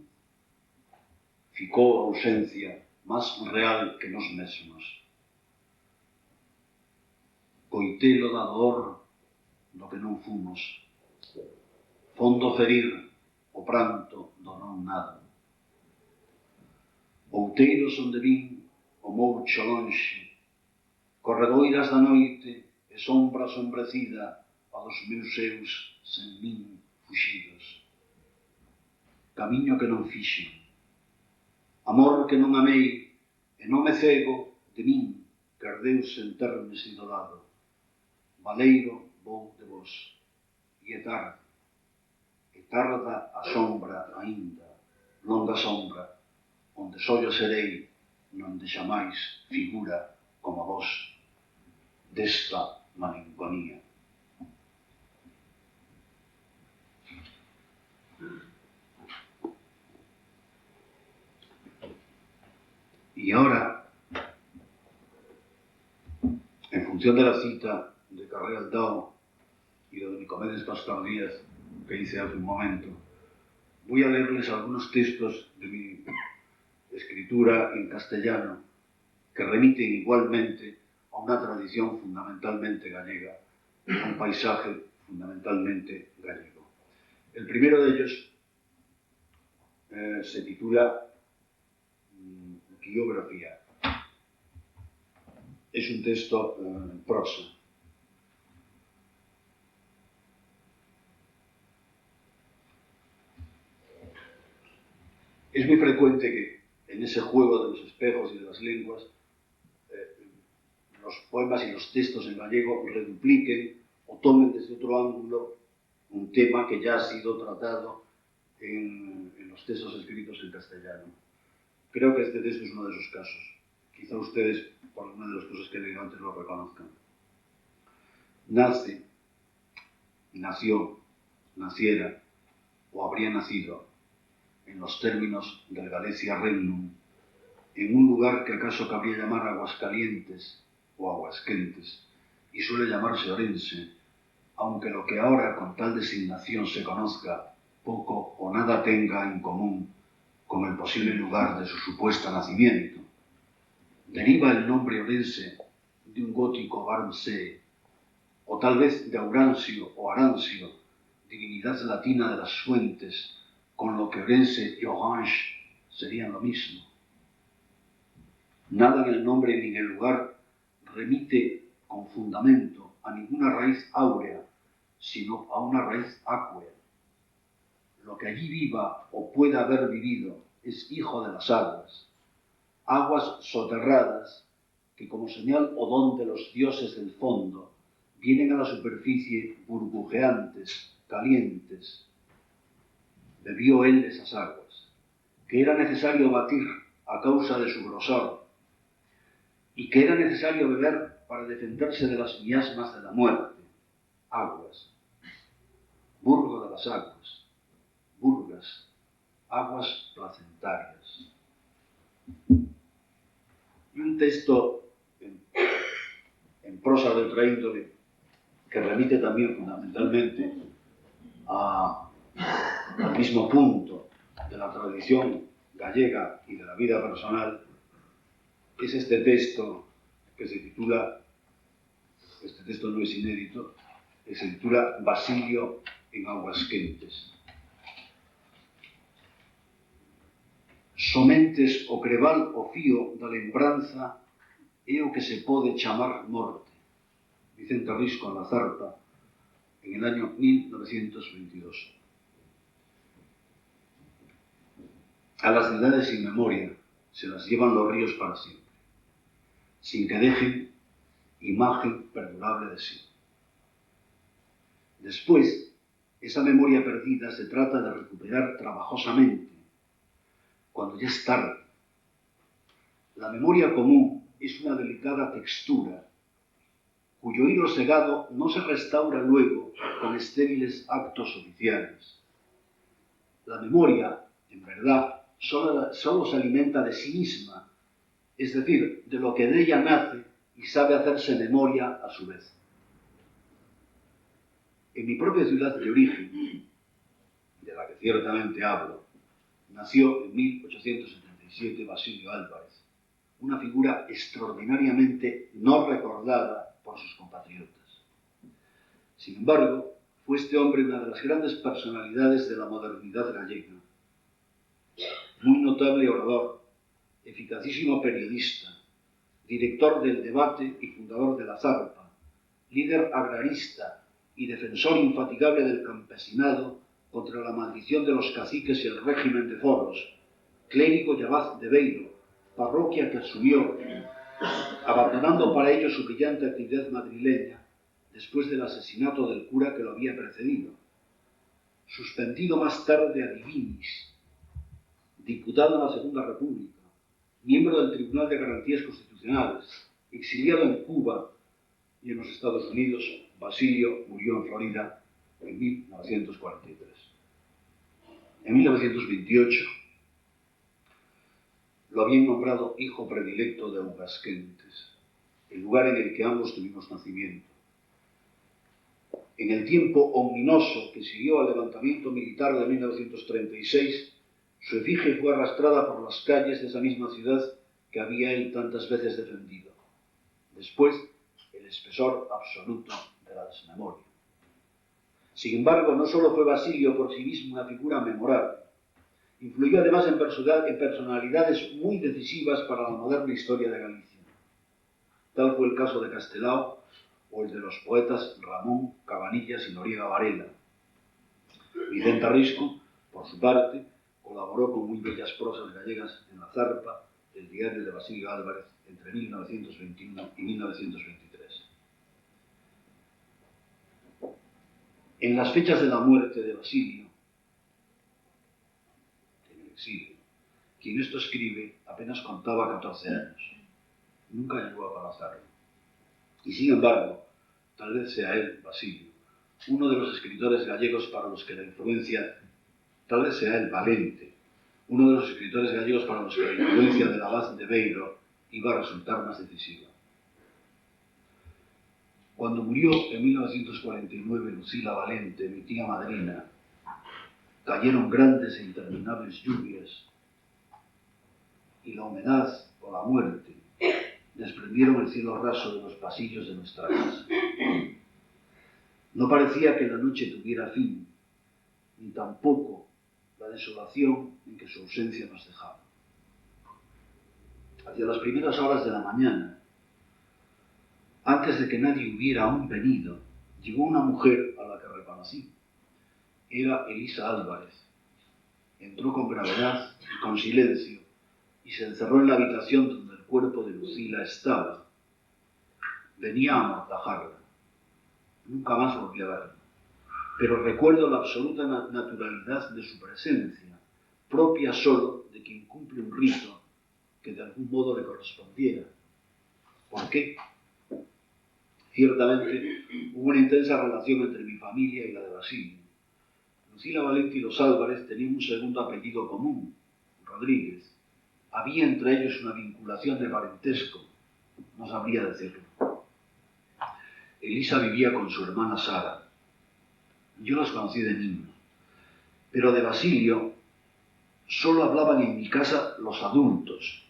ficou a ausencia máis real que nos mesmos. Coitelo da dor do que non fumos. Fondo ferir o pranto do non nada. Outeiros onde vin o moucho lonxe, corredoiras da noite e sombra sombrecida a dos meus seus sen min fuxidos. Camiño que non fixen, amor que non amei e non me cego de min que ardeu sen terme sido dado. Valeiro vou de vos, e é tarde, e tarda a sombra aínda, longa sombra, onde sollo serei, nonde xamais figura como vos desta malinconía. Y ahora, en función de la cita de Carré Aldao y de Nicomedes Pastor Díaz que hice hace un momento, voy a leerles algunos textos de mi escritura en castellano que remiten igualmente a una tradición fundamentalmente gallega, a un paisaje fundamentalmente gallego. El primero de ellos se titula Biografía. Es un texto en prosa. Es muy frecuente que en ese juego de los espejos y de las lenguas los poemas y los textos en gallego redupliquen o tomen desde otro ángulo un tema que ya ha sido tratado en los textos escritos en castellano. Creo que este texto es uno de esos casos. Quizá ustedes, por alguna de las cosas que he leído antes, lo reconozcan. Nació, naciera o habría nacido en los términos del Galicia Regnum, en un lugar que acaso cabría llamar Aguascalientes o Aguasquentes, y suele llamarse Orense, aunque lo que ahora con tal designación se conozca poco o nada tenga en común con el posible lugar de su supuesto nacimiento. Deriva el nombre Orense de un gótico Barmsee, o tal vez de Aurancio o Arancio, divinidad latina de las fuentes, con lo que Orense y Orange serían lo mismo. Nada en el nombre ni en el lugar remite con fundamento a ninguna raíz áurea, sino a una raíz áquea. Lo que allí viva o pueda haber vivido es hijo de las aguas, aguas soterradas que como señal o don de los dioses del fondo vienen a la superficie burbujeantes, calientes. Bebió él esas aguas, que era necesario batir a causa de su grosor, y que era necesario beber para defenderse de las miasmas de la muerte. Aguas. Burgo de las aguas. Burgas. Aguas placentarias. Y un texto en prosa de otra índole que remite también fundamentalmente al mismo punto de la tradición gallega y de la vida personal, es este texto que se titula, este texto no es inédito, que se titula Basilio en Aguasquentes. Somentes o creval o fío da lembranza é o que se pode chamar morte. Vicente Risco en La Zarpa, en el año 1922. A las ciudades sin memoria se las llevan los ríos para siempre, sin que dejen imagen perdurable de sí. Después, esa memoria perdida se trata de recuperar trabajosamente, cuando ya es tarde. La memoria común es una delicada textura, cuyo hilo segado no se restaura luego con estériles actos oficiales. La memoria, en verdad, solo se alimenta de sí misma, es decir, de lo que de ella nace y sabe hacerse memoria a su vez. En mi propia ciudad de origen, de la que ciertamente hablo, nació en 1877 Basilio Álvarez, una figura extraordinariamente no recordada por sus compatriotas. Sin embargo, fue este hombre una de las grandes personalidades de la modernidad gallega. Muy notable orador, eficacísimo periodista, director del Debate y fundador de La Zarpa, líder agrarista y defensor infatigable del campesinado contra la maldición de los caciques y el régimen de foros, clérigo y abad de Beiro, parroquia que asumió, abandonando para ello su brillante actividad madrileña después del asesinato del cura que lo había precedido, suspendido más tarde a divinis, diputado en la Segunda República, miembro del Tribunal de Garantías Constitucionales, exiliado en Cuba y en los Estados Unidos, Basilio murió en Florida en 1943. En 1928 lo habían nombrado hijo predilecto de Aguascalientes, el lugar en el que ambos tuvimos nacimiento. En el tiempo ominoso que siguió al levantamiento militar de 1936, su efigie fue arrastrada por las calles de esa misma ciudad que había él tantas veces defendido. Después, el espesor absoluto de la desmemoria. Sin embargo, no solo fue Basilio por sí mismo una figura memorable, influyó además en personalidades muy decisivas para la moderna historia de Galicia. Tal fue el caso de Castelao o el de los poetas Ramón Cabanillas y Noriega Varela. Vicente Risco, por su parte, colaboró con muy bellas prosas gallegas en La Zarpa, el diario de Basilio Álvarez, entre 1921 y 1923. En las fechas de la muerte de Basilio, en el exilio, quien esto escribe apenas contaba 14 años. Nunca llegó a conocerlo. Y sin embargo, tal vez sea él, Basilio, uno de los escritores gallegos para los que la influencia, tal vez sea él, Valente, uno de los escritores gallegos para los que la influencia de la Abad de Beiro iba a resultar más decisiva. Cuando murió en 1949 Lucila Valente, mi tía madrina, cayeron grandes e interminables lluvias y la humedad o la muerte desprendieron el cielo raso de los pasillos de nuestra casa. No parecía que la noche tuviera fin, ni tampoco la desolación en que su ausencia nos dejaba. Hacia las primeras horas de la mañana, antes de que nadie hubiera aún venido, llegó una mujer a la que reconocí. Era Elisa Álvarez. Entró con gravedad y con silencio y se encerró en la habitación donde el cuerpo de Lucila estaba. Venía a amortajarla. Nunca más volví a verla, pero recuerdo la absoluta naturalidad de su presencia, propia solo de quien cumple un rito que de algún modo le correspondiera. ¿Por qué? Ciertamente hubo una intensa relación entre mi familia y la de Basilio. Lucila Valente y los Álvarez tenían un segundo apellido común, Rodríguez. Había entre ellos una vinculación de parentesco, no sabría decirlo. Elisa vivía con su hermana Sara. Yo las conocí de niño, pero de Basilio solo hablaban en mi casa los adultos,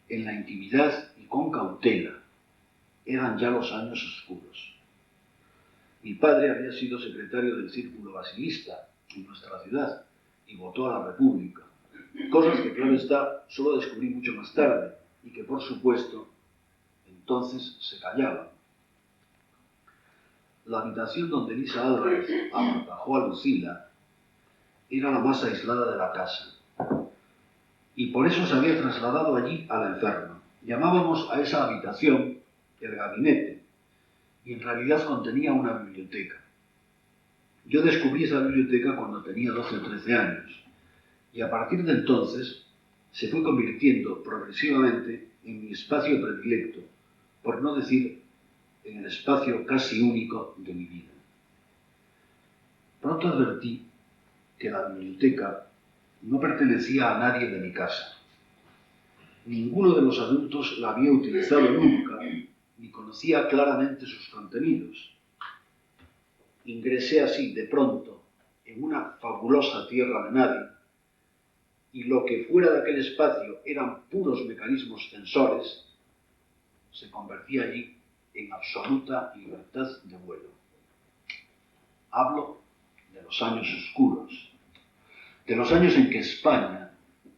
en la intimidad y con cautela. Eran ya los años oscuros. Mi padre había sido secretario del Círculo Basilista en nuestra ciudad y votó a la República, cosas que, claro está, solo descubrí mucho más tarde y que, por supuesto, entonces se callaban. La habitación donde Elisa Álvarez amortajó a Lucila era la más aislada de la casa y por eso se había trasladado allí a la enferma. Llamábamos a esa habitación el gabinete y en realidad contenía una biblioteca. Yo descubrí esa biblioteca cuando tenía 12 o 13 años y a partir de entonces se fue convirtiendo progresivamente en mi espacio predilecto, por no decir en el espacio casi único de mi vida. Pronto advertí que la biblioteca no pertenecía a nadie de mi casa. Ninguno de los adultos la había utilizado nunca, ni conocía claramente sus contenidos. Ingresé así, de pronto, en una fabulosa tierra de nadie, y lo que fuera de aquel espacio eran puros mecanismos tensores, se convertía allí en absoluta libertad de vuelo. Hablo de los años oscuros, de los años en que España,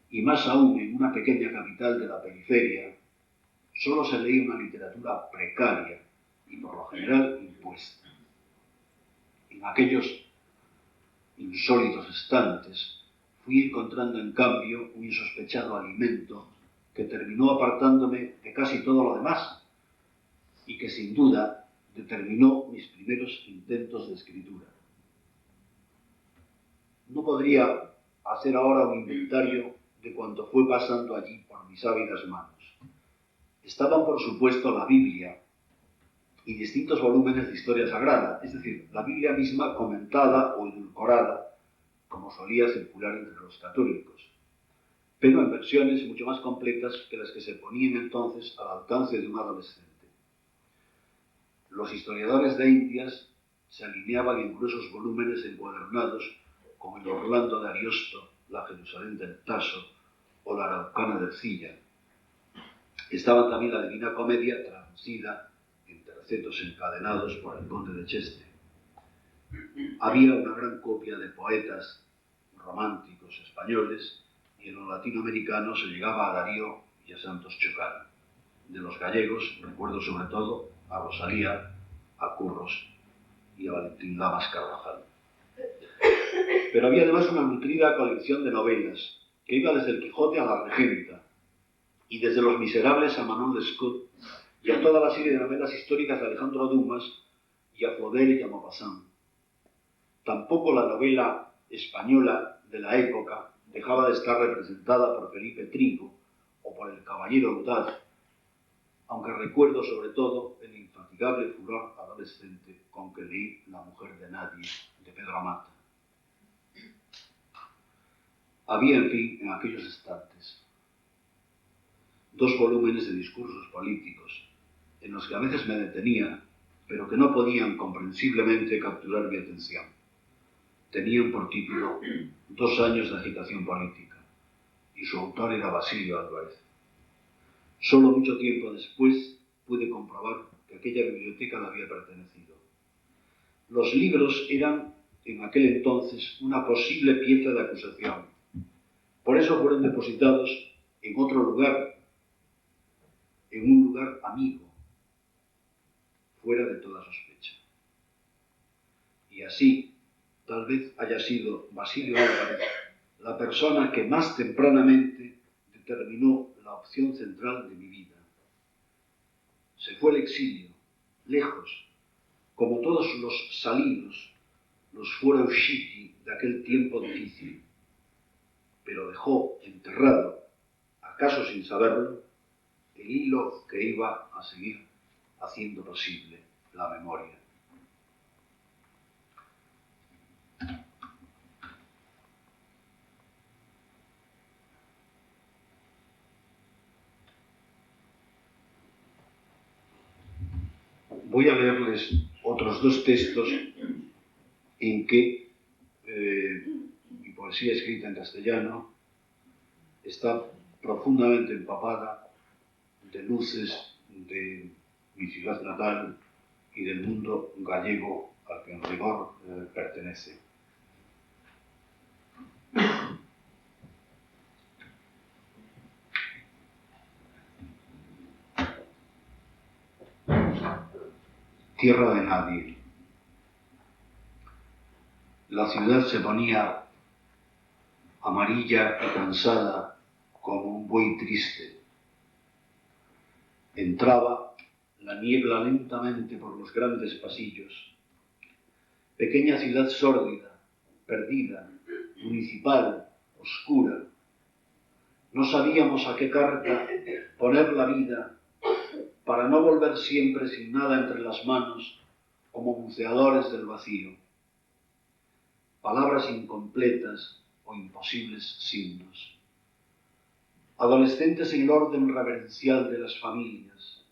y más aún en una pequeña capital de la periferia, solo se leía una literatura precaria y por lo general impuesta. En aquellos insólitos estantes fui encontrando en cambio un insospechado alimento que terminó apartándome de casi todo lo demás y que sin duda determinó mis primeros intentos de escritura. No podría hacer ahora un inventario de cuanto fue pasando allí por mis ávidas manos. Estaban, por supuesto, la Biblia y distintos volúmenes de historia sagrada, es decir, la Biblia misma comentada o edulcorada, como solía circular entre los católicos, pero en versiones mucho más completas que las que se ponían entonces al alcance de un adolescente. Los historiadores de Indias se alineaban en gruesos volúmenes encuadernados con el Orlando de Ariosto, la Jerusalén del Taso o la Araucana de Ercilla. Estaba también la Divina Comedia traducida en tercetos encadenados por el conde de Cheste. Había una gran copia de poetas románticos españoles y en los latinoamericanos se llegaba a Darío y a Santos Chocán. De los gallegos recuerdo sobre todo a Rosalía, a Curros y a Valentín Lamas Carvajal. Pero había además una nutrida colección de novelas que iba desde el Quijote a la Regenta y desde Los Miserables a Manon Lescaut y a toda la serie de novelas históricas de Alejandro Dumas y a Faudel y a Maupassant. Tampoco la novela española de la época dejaba de estar representada por Felipe Trigo o por el Caballero Audaz, aunque recuerdo sobre todo el infatigable furor adolescente con que leí La mujer de nadie, de Pedro Amata. Había, en fin, en aquellos estantes, 2 volúmenes de discursos políticos, en los que a veces me detenía, pero que no podían comprensiblemente capturar mi atención. Tenían por título 2 años de agitación política, y su autor era Basilio Álvarez. Solo mucho tiempo después pude comprobar que aquella biblioteca le había pertenecido. Los libros eran, en aquel entonces, una posible pieza de acusación. Por eso fueron depositados en otro lugar, en un lugar amigo, fuera de toda sospecha. Y así, tal vez haya sido Basilio Álvarez la persona que más tempranamente determinó la opción central de mi vida. Se fue al exilio, lejos, como todos los salidos, los fuera usciti de aquel tiempo difícil, pero dejó enterrado, acaso sin saberlo, el hilo que iba a seguir haciendo posible la memoria. Voy a leerles otros 2 textos en que mi poesía escrita en castellano está profundamente empapada de luces de mi ciudad natal y del mundo gallego al que en rigor pertenece. Tierra de nadie. La ciudad se ponía amarilla y cansada como un buey triste. Entraba la niebla lentamente por los grandes pasillos. Pequeña ciudad sórdida, perdida, municipal, oscura. No sabíamos a qué carta poner la vida para no volver siempre sin nada entre las manos como buceadores del vacío. Palabras incompletas o imposibles signos. Adolescentes en el orden reverencial de las familias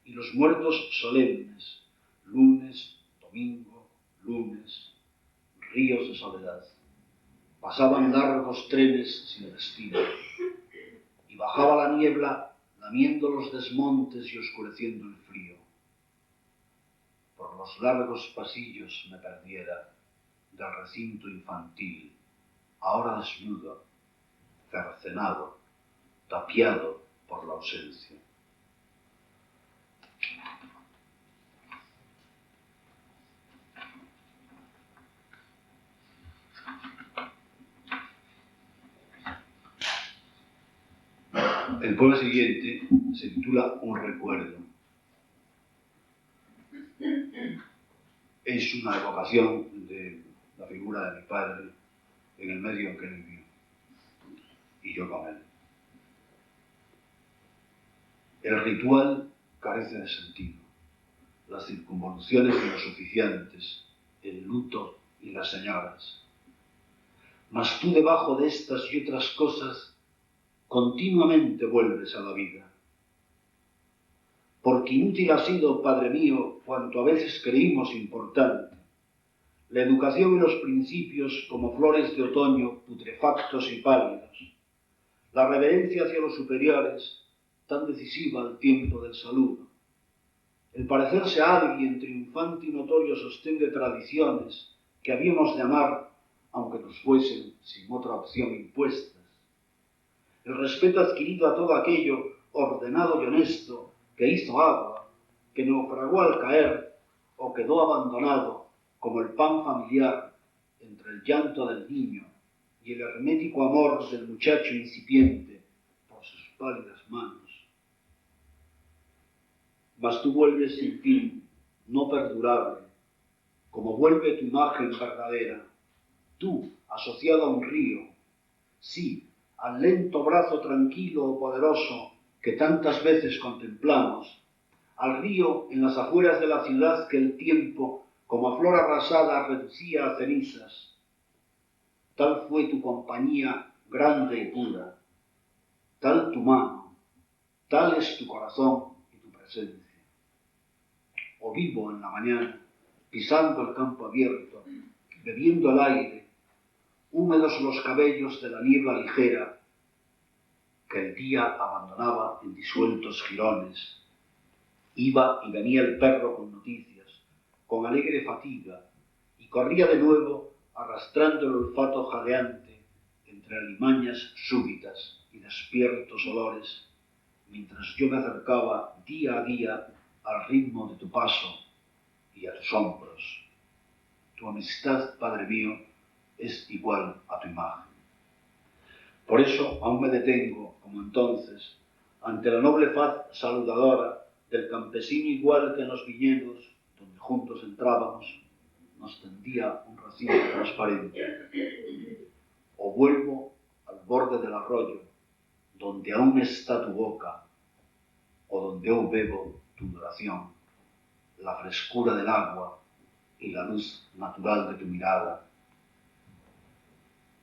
y los muertos solemnes, lunes, domingo, lunes, ríos de soledad. Pasaban largos trenes sin destino y bajaba la niebla lamiendo los desmontes y oscureciendo el frío. Por los largos pasillos me perdiera del recinto infantil, ahora desnudo, cercenado, tapiado por la ausencia. El poema siguiente se titula Un recuerdo. Es una evocación de la figura de mi padre en el medio en que vivió. y yo con él. El ritual carece de sentido, las circunvoluciones de los oficiantes, el luto y las señoras. Mas tú debajo de estas y otras cosas continuamente vuelves a la vida. Porque inútil ha sido, Padre mío, cuanto a veces creímos importante. La educación y los principios como flores de otoño putrefactos y pálidos. La reverencia hacia los superiores, tan decisiva al tiempo del saludo. El parecerse a alguien triunfante y notorio sostén de tradiciones que habíamos de amar, aunque nos fuesen sin otra opción impuestas. El respeto adquirido a todo aquello ordenado y honesto que hizo agua, que naufragó al caer o quedó abandonado como el pan familiar entre el llanto del niño y el hermético amor del muchacho incipiente por sus pálidas manos. Mas tú vuelves sin fin, no perdurable, como vuelve tu imagen verdadera, tú asociado a un río, sí, al lento brazo tranquilo o poderoso que tantas veces contemplamos, al río en las afueras de la ciudad que el tiempo, como a flor arrasada, reducía a cenizas. Tal fue tu compañía grande y pura, tal tu mano, tal es tu corazón y tu presencia. O vivo en la mañana, pisando el campo abierto, bebiendo el aire, húmedos los cabellos de la niebla ligera que el día abandonaba en disueltos jirones. Iba y venía el perro con noticias, con alegre fatiga, y corría de nuevo arrastrando el olfato jadeante entre alimañas súbitas y despiertos olores, mientras yo me acercaba día a día al ritmo de tu paso y a tus hombros. Tu amistad, Padre mío, es igual a tu imagen. Por eso aún me detengo, como entonces, ante la noble faz saludadora del campesino igual que en los viñedos, donde juntos entrábamos, nos tendía un racimo transparente. O vuelvo al borde del arroyo, donde aún está tu boca, o donde aún bebo tu duración, la frescura del agua y la luz natural de tu mirada.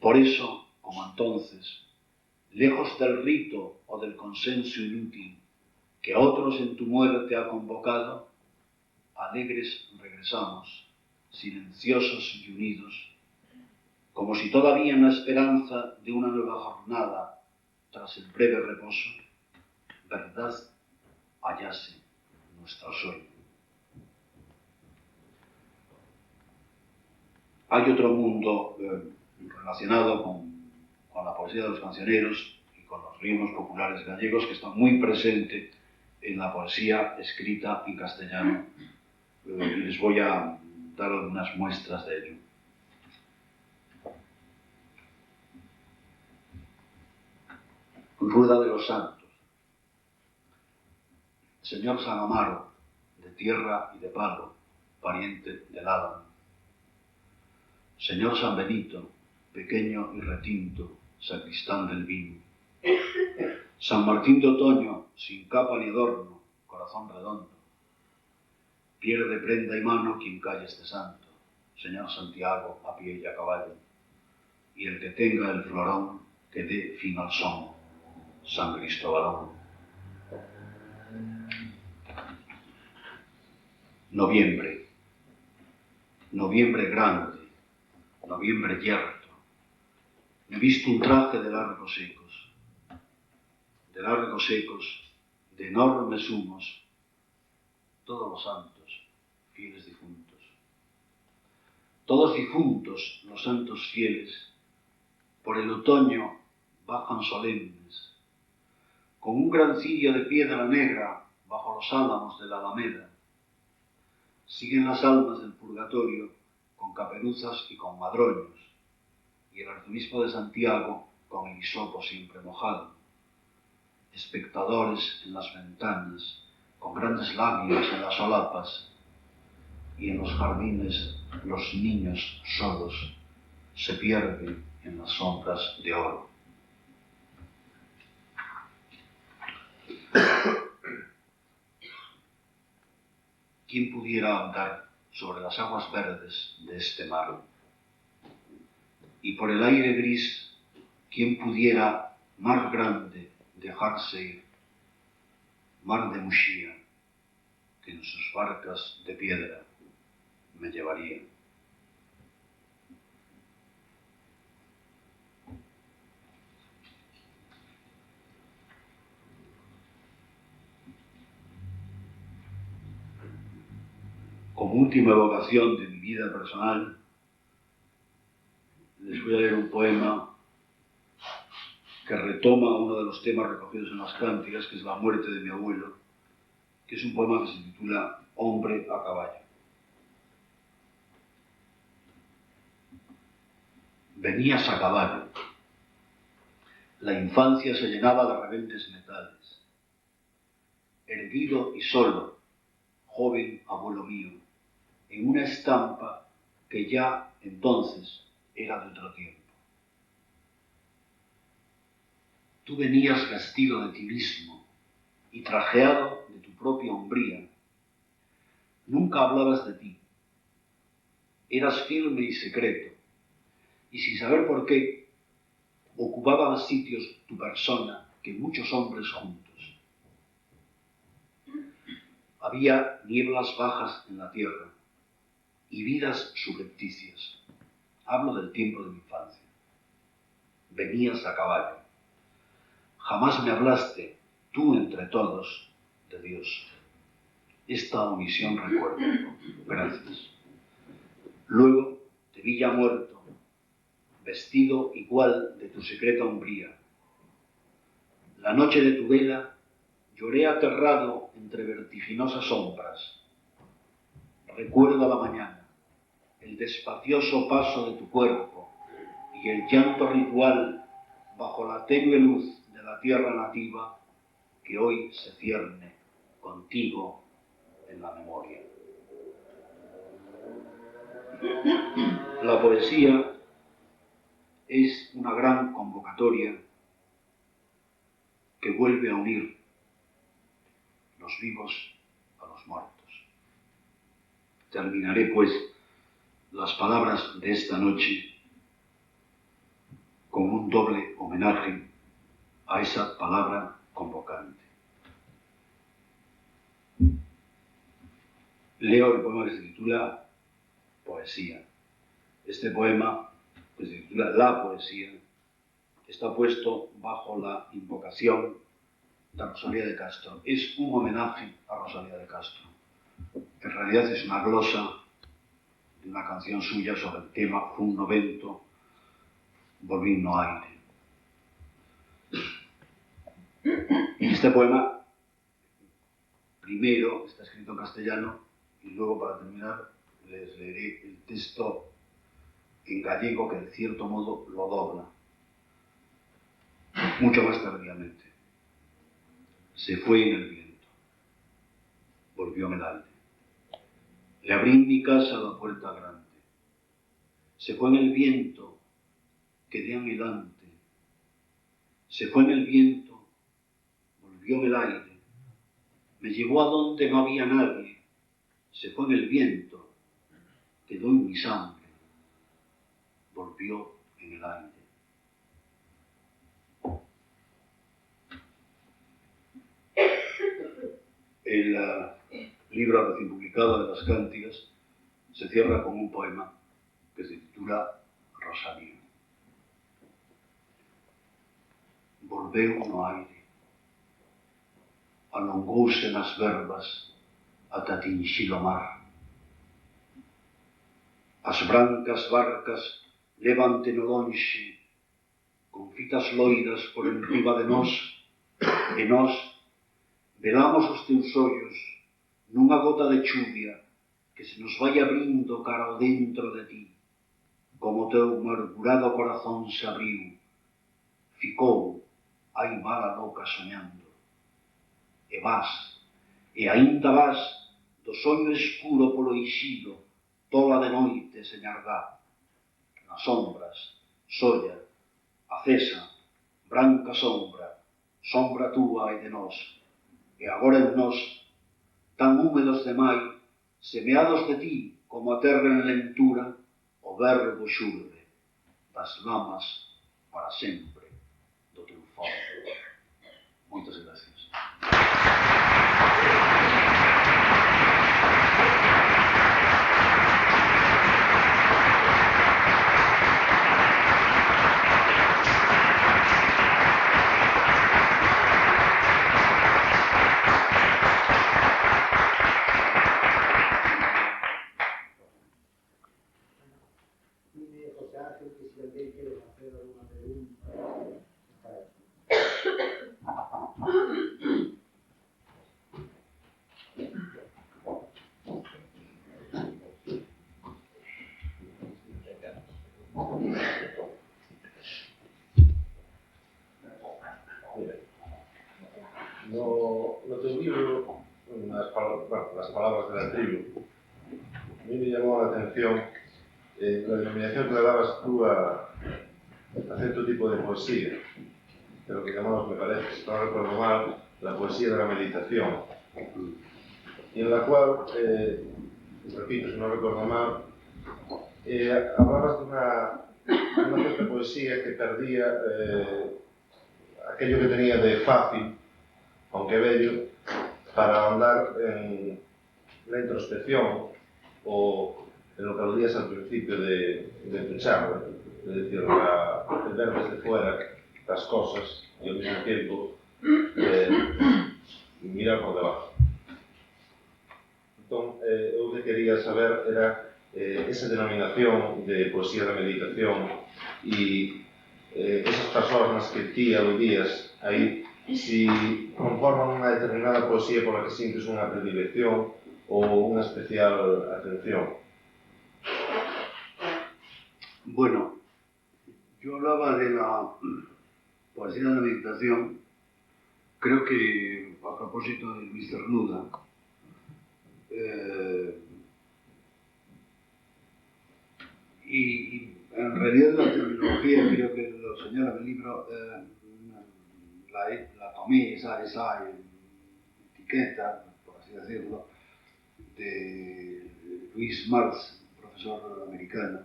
Por eso, como entonces, lejos del rito o del consenso inútil que a otros en tu muerte ha convocado, alegres regresamos, silenciosos y unidos, como si todavía en la esperanza de una nueva jornada, tras el breve reposo, verdad hallase nuestro sueño. Hay otro mundo relacionado con la poesía de los cancioneros y con los ritmos populares gallegos que está muy presente en la poesía escrita en castellano. Y les voy a dar algunas muestras de ello. Rueda de los Santos. Señor San Amaro, de tierra y de palo, pariente del Álamo. Señor San Benito, pequeño y retinto, sacristán del vino. San Martín de Otoño, sin capa ni adorno, corazón redondo. Pierde prenda y mano quien calle este santo, Señor Santiago, a pie y a caballo. Y el que tenga el florón, que dé fin al son, San Cristóbalón. Noviembre. Noviembre grande, noviembre yerto. Me he visto un traje de largos ecos, de enormes humos, todos los santos, fieles difuntos. Todos difuntos, los santos fieles, por el otoño bajan solemnes, con un gran cirio de piedra negra bajo los álamos de la Alameda. Siguen las almas del purgatorio con caperuzas y con madroños, y el arzobispo de Santiago con el hisopo siempre mojado. Espectadores en las ventanas, con grandes lágrimas en las solapas, y en los jardines los niños solos se pierden en las sombras de oro. ¿quién pudiera andar sobre las aguas verdes de este mar? Y por el aire gris, ¿quién pudiera, mar grande, dejarse ir? Mar de Muxía, que en sus barcas de piedra me llevaría. Como última evocación de mi vida personal, les voy a leer un poema que retoma uno de los temas recogidos en las cánticas, que es la muerte de mi abuelo, que es un poema que se titula Hombre a caballo. Venías a caballo. La infancia se llenaba de rebeldes metales. Erguido y solo, joven abuelo mío, en una estampa que ya entonces era de otro tiempo. Tú venías vestido de ti mismo y trajeado de tu propia hombría. Nunca hablabas de ti. Eras firme y secreto, y sin saber por qué, ocupaba más sitios tu persona que muchos hombres juntos. Había nieblas bajas en la tierra y vidas subrepticias. Hablo del tiempo de mi infancia. Venías a caballo. Jamás me hablaste, tú entre todos, de Dios. Esta omisión recuerdo. Gracias. Luego te vi ya muerto, vestido igual de tu secreta hombría. La noche de tu vela lloré aterrado entre vertiginosas sombras. Recuerdo la mañana, el despacioso paso de tu cuerpo y el llanto ritual bajo la tenue luz de la tierra nativa que hoy se cierne contigo en la memoria. La poesía es una gran convocatoria que vuelve a unir los vivos a los muertos. Terminaré, pues, las palabras de esta noche con un doble homenaje a esa palabra convocante. Leo el poema que se titula Poesía. Este poema, que se titula La Poesía, está puesto bajo la invocación de Rosalía de Castro. Es un homenaje a Rosalía de Castro. En realidad es una glosa de una canción suya sobre el tema Fu un novento, volvín no aire. Este poema, primero, está escrito en castellano y luego, para terminar, les leeré el texto en gallego que, de cierto modo, lo dobla, mucho más tardíamente. Se fue en el viento, volvióme el aire. Le abrí en mi casa la puerta grande. Se fue en el viento, quedé anhelante. Se fue en el viento, volvióme el aire. Me llevó a donde no había nadie. Se fue en el viento, quedó en mi sangre. Volvió en el aire. El libro recién publicado de las cánticas se cierra con un poema que se titula Rosalía. Volveu no aire, alongouse nas verbas ata atinxir o mar. As brancas barcas levante no lonxe, con fitas loiras por enriba de nós, e nós velamos os teus ollos nunha gota de chuvia que se nos vai abrindo cara ao dentro de ti, como o teu mergurado corazón se abriu, ficou, ai mala louca soñando, e vas, e aínda vas, do soño escuro polo ixido, tola de noite se ñargá, nas sombras, solla, acesa, branca sombra, sombra túa e de nós, e agora en nós, tan húmedos de maio, Semeados de ti, como a terra en lentura, o verbo xurde, das lamas para sempre do teu fondo. Moitas gracias. Mire, José Ángel, que si alguien quiere hacer alguna pregunta, está ahí. No teu libro, nas palabras de la tribu, a mí me llamó la atención la denominación que le dabas tú a cierto tipo de poesía, de lo que llamamos, me parece, si no recuerdo mal, la poesía de la meditación, y en la cual, repito, si no recuerdo mal, hablabas de una cierta poesía que perdía aquello que tenía de fácil, aunque bello, para ahondar en la introspección o en lo que aludías al principio de tu charla, es decir, el ver desde fuera las cosas y al mismo tiempo mirar por debajo. Entón, eu que quería saber era esa denominación de poesía da meditación e esas persoas nas que ti aludías aí, si conforman unha determinada poesía pola que sintes unha predilección ou unha especial atención. Bueno, yo hablaba de la poesía de la meditación, creo que a propósito de Luis Cernuda, y en realidad la terminología, creo que lo señala en el libro, la tomé, esa etiqueta, por así decirlo, de Louis Marx, un profesor americano,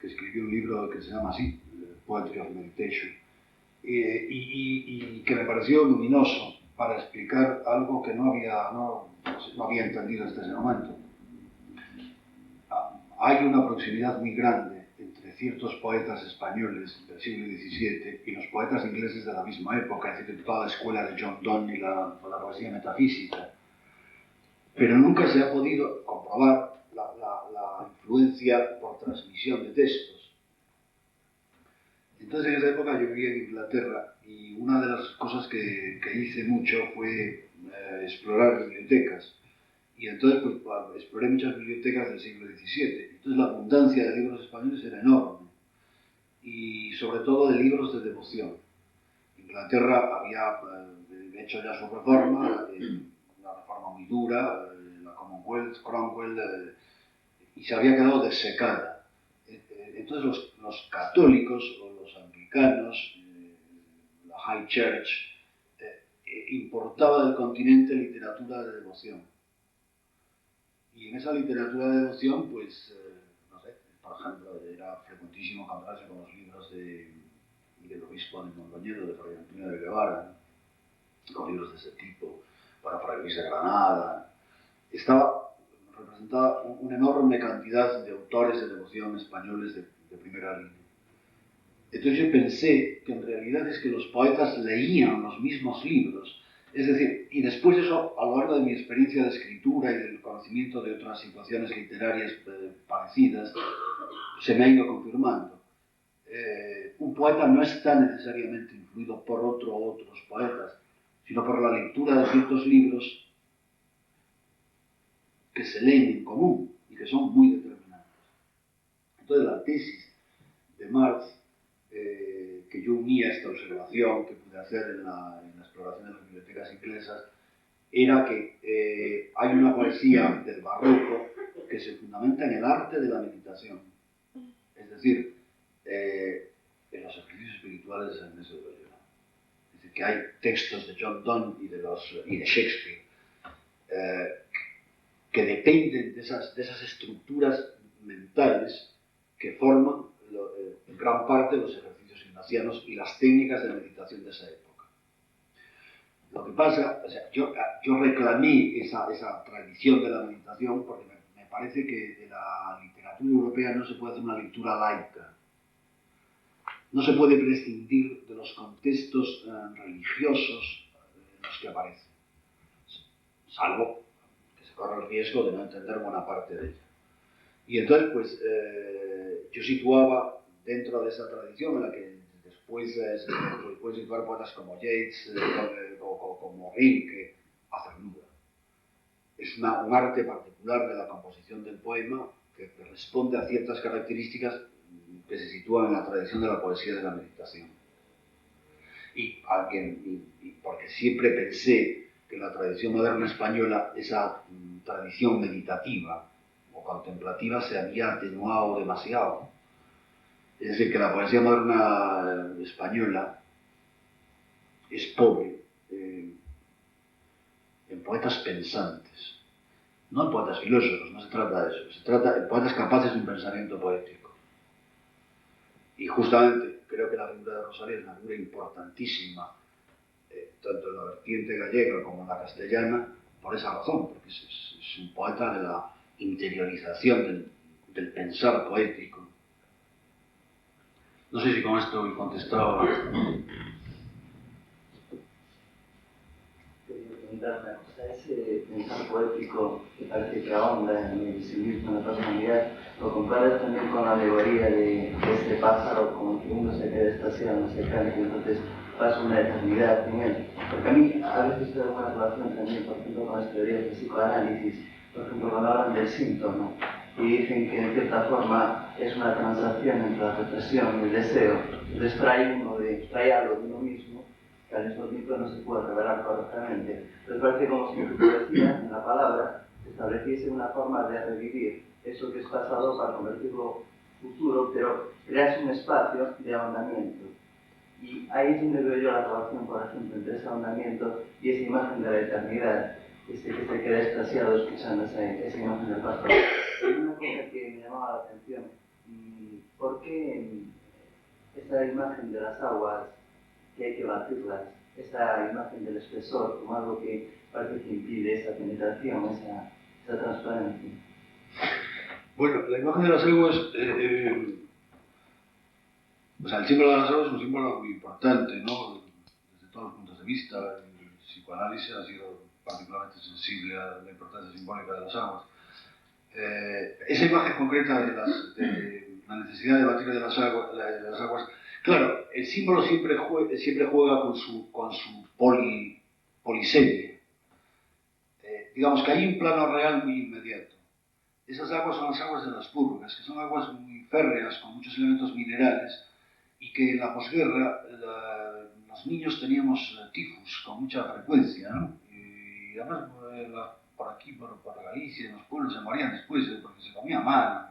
que escribió un libro que se llama así, Poetry of Meditation, y que me pareció luminoso para explicar algo que no había entendido hasta ese momento. Hay una proximidad muy grande entre ciertos poetas españoles del siglo XVII y los poetas ingleses de la misma época, es decir, toda la escuela de John Donne y la poesía metafísica. Pero nunca se ha podido comprobar la influencia por transmisión de textos. Entonces, en esa época yo vivía en Inglaterra y una de las cosas que hice mucho fue explorar bibliotecas. Y entonces pues, exploré muchas bibliotecas del siglo XVII. Entonces la abundancia de libros españoles era enorme. Y sobre todo de libros de devoción. Inglaterra había hecho ya su reforma, una reforma muy dura, la Commonwealth, Cromwell, y se había quedado desecada. Entonces los católicos o los anglicanos, la High Church, importaba del continente literatura de devoción. Y en esa literatura de devoción, pues, no sé, por ejemplo, era frecuentísimo encontrarse con los libros del obispo de Mondoñedo, de Fray Antonio de Guevara, con libros de ese tipo, para Fray Luis de Granada. Representaba una enorme cantidad de autores de devoción españoles de primera línea. Entonces yo pensé que en realidad es que los poetas leían los mismos libros. Es decir, y después eso, a lo largo de mi experiencia de escritura y del conocimiento de otras situaciones literarias parecidas, se me ha ido confirmando. Un poeta no está necesariamente influido por otro o otros poetas, sino por la lectura de ciertos libros que se leen en común y que son muy determinantes. Entonces la tesis de Marx, que yo unía a esta observación que pude hacer en la exploración de las bibliotecas inglesas, era que hay una poesía del barroco que se fundamenta en el arte de la meditación, es decir, en los ejercicios espirituales de San Ignacio de Loyola. Es decir, que hay textos de John Donne y de Shakespeare que que dependen de esas estructuras mentales que forman en gran parte los ejercicios ignacianos y las técnicas de meditación de esa época. Lo que pasa, o sea, yo reclamé esa tradición de la meditación porque me parece que de la literatura europea no se puede hacer una lectura laica. No se puede prescindir de los contextos religiosos en los que aparece, salvo que se corre el riesgo de no entender buena parte de ella. Y entonces, pues, yo situaba dentro de esa tradición en la que después se pueden situar poetas como Yeats o como Rilke, a Cernuda. Es un arte particular de la composición del poema que responde a ciertas características que se sitúan en la tradición de la poesía de la meditación. Y porque siempre pensé que la tradición moderna española, esa tradición meditativa o contemplativa, se había atenuado demasiado. Es decir, que la poesía moderna española es pobre en poetas pensantes, no en poetas filósofos, no se trata de eso, se trata de poetas capaces de un pensamiento poético. Y justamente creo que la figura de Rosalía es una figura importantísima, tanto en la vertiente gallega como en la castellana, por esa razón, porque es un poeta de la interiorización del pensar poético. No sé si con esto he contestado. O sea, ese pensar poético que parece que ahonda en el simbolismo de la personalidad, lo comparas también con la alegoría de este pájaro, como que uno se queda extasiado en ese canto y entonces pasa una eternidad en él. Porque a mí a veces se da una relación también, por ejemplo, con las teorías de psicoanálisis, por ejemplo, cuando hablan del síntoma y dicen que en cierta forma es una transacción entre la represión y el deseo, entonces trae algo de uno mismo que al mismo tiempo no se puede revelar correctamente. Entonces parece como si en tu poesía, en la palabra, se estableciese una forma de revivir eso que es pasado para convertirlo futuro, pero creas un espacio de ahondamiento. Y ahí es donde veo yo la relación, por ejemplo, entre ese ahondamiento y esa imagen de la eternidad, ese que se queda extasiado escuchando esa imagen del pastor. Hay una cosa que me llamaba la atención, ¿por qué esa imagen de las aguas que hay que batirlas, esa imagen del espesor como algo que parece que impide esa penetración, esa transparencia? Bueno, la imagen de las aguas, o sea, el símbolo de las aguas es un símbolo muy importante, ¿no? Desde todos los puntos de vista. El psicoanálisis ha sido particularmente sensible a la importancia simbólica de las aguas. Esa imagen concreta de la necesidad de batir de las aguas, claro, el símbolo siempre juega con su polisemia. Digamos que hay un plano real muy inmediato. Esas aguas son las aguas de las purgas, que son aguas muy férreas, con muchos elementos minerales, y que en la posguerra los niños teníamos tifus con mucha frecuencia, ¿no? Y además por aquí, por Galicia, en los pueblos se morían después, porque se comía mal.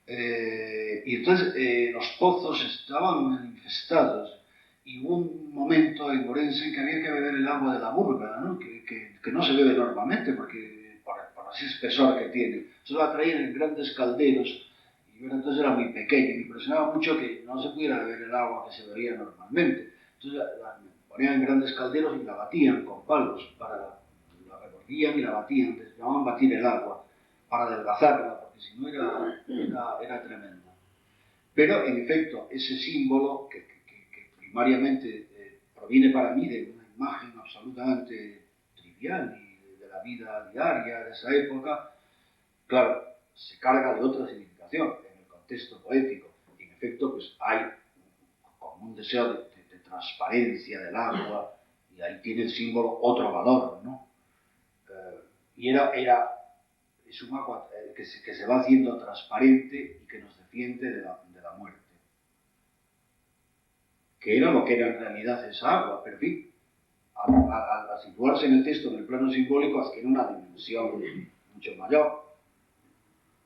Y entonces los pozos estaban infestados, y hubo un momento en Orense en que había que beber el agua de la burga, ¿no? Que no se bebe normalmente, porque por ese espesor que tiene. Eso la traían en grandes calderos, y yo entonces era muy pequeño, y me impresionaba mucho que no se pudiera beber el agua que se bebía normalmente. Entonces la ponían en grandes calderos y la batían con palos, la revolvían y la batían, les llamaban batir el agua, para adelgazarla, porque si no era tremendo. Pero, en efecto, ese símbolo que primariamente proviene para mí de una imagen absolutamente trivial y de la vida diaria de esa época, claro, se carga de otra significación en el contexto poético. Y, en efecto, pues hay como un deseo de transparencia del agua, y ahí tiene el símbolo otro valor, ¿no? Y es un agua que se va haciendo transparente y que nos defiende de la muerte. Que era lo que era en realidad esa agua, pero en fin, al situarse en el texto, en el plano simbólico, adquiere una dimensión mucho mayor.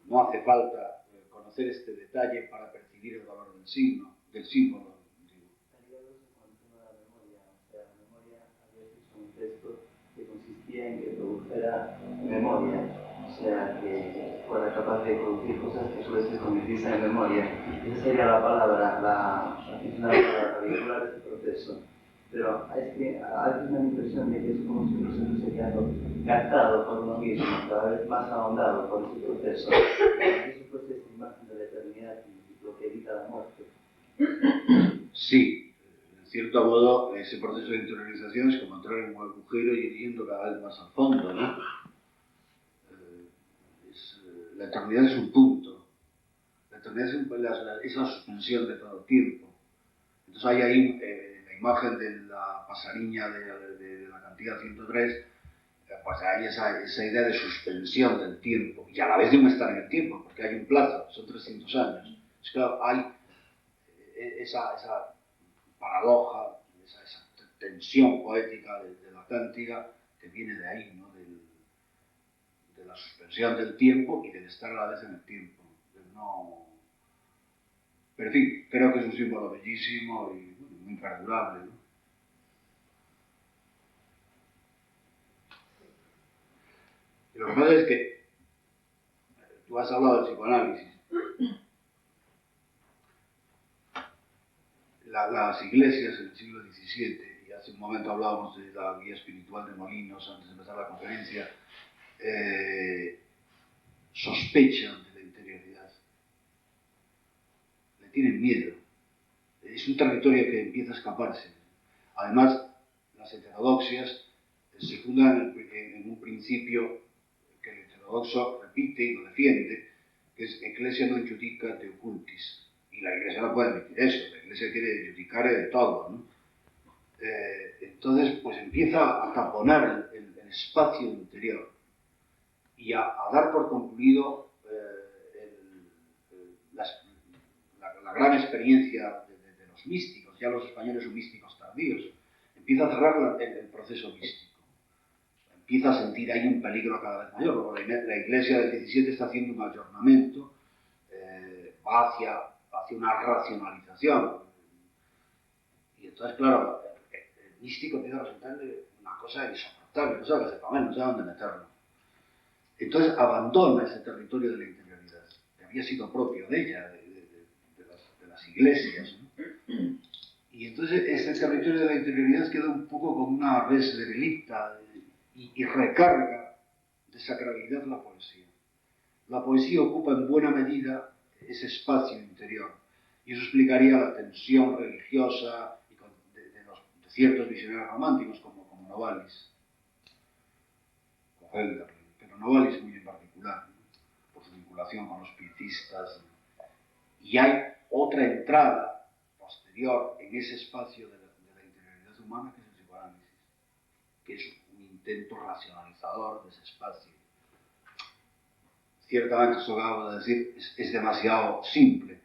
No hace falta conocer este detalle para percibir el valor del símbolo. Un texto que consistía en que produjera memoria, o sea, que fuera capaz de producir cosas que a su vez se convirtiesen en memoria. Esa sería la palabra, la vehicular de este proceso. Pero es que a veces me da la impresión de que es como si el proceso se queda captado por uno mismo, cada vez más ahondado por ese proceso. Eso fuese esta imagen de la eternidad y lo que evita la muerte. Sí, en cierto modo, ese proceso de interiorización es como entrar en un agujero y ir yendo cada vez más al fondo, ¿no? La eternidad es un punto. La eternidad es la suspensión de todo el tiempo. Entonces hay ahí la imagen de la pasariña de la cantidad 103, pues hay esa idea de suspensión del tiempo y a la vez de un estar en el tiempo, porque hay un plazo, son 300 años. Es claro, hay esa paradoja, esa tensión poética de la cántiga que viene de ahí, ¿no? De la suspensión del tiempo y del estar a la vez en el tiempo. No... Pero en fin, creo que es un símbolo bellísimo y bueno, muy perdurable, ¿no? Y lo que pasa es que tú has hablado del psicoanálisis. Las iglesias en el siglo XVII, y hace un momento hablábamos de la guía espiritual de Molinos antes de empezar la conferencia, sospechan de la interioridad, le tienen miedo, es un territorio que empieza a escaparse. Además, las heterodoxias se fundan en un principio que el heterodoxo repite y lo defiende, que es Ecclesia non judica de occultis. Y la Iglesia no puede admitir eso, la Iglesia quiere judicar de todo, ¿no? Entonces, pues empieza a taponar el espacio interior y a dar por concluido la gran experiencia de los místicos. Ya los españoles son místicos tardíos. Empieza a cerrar el proceso místico. Empieza a sentir ahí un peligro cada vez mayor, porque la Iglesia del 17 está haciendo un ayornamiento, va hacia una racionalización. Y entonces, claro, el místico empieza a resultarle una cosa insoportable, no sabe qué hacer con él, no sabe dónde meterlo. Entonces abandona ese territorio de la interioridad, que había sido propio de ella, de las iglesias, ¿no? Y entonces ese territorio de la interioridad queda un poco como una res derelicta y recarga de sacralidad la poesía. La poesía ocupa en buena medida ese espacio interior, y eso explicaría la tensión religiosa de ciertos visionarios románticos como Novalis, o Hölderlin, pero Novalis muy en particular, ¿no? Por su vinculación con los pietistas. Y hay otra entrada posterior en ese espacio de la interioridad humana, que es el psicoanálisis, que es un intento racionalizador de ese espacio. Ciertamente, eso que acabo de decir es demasiado simple.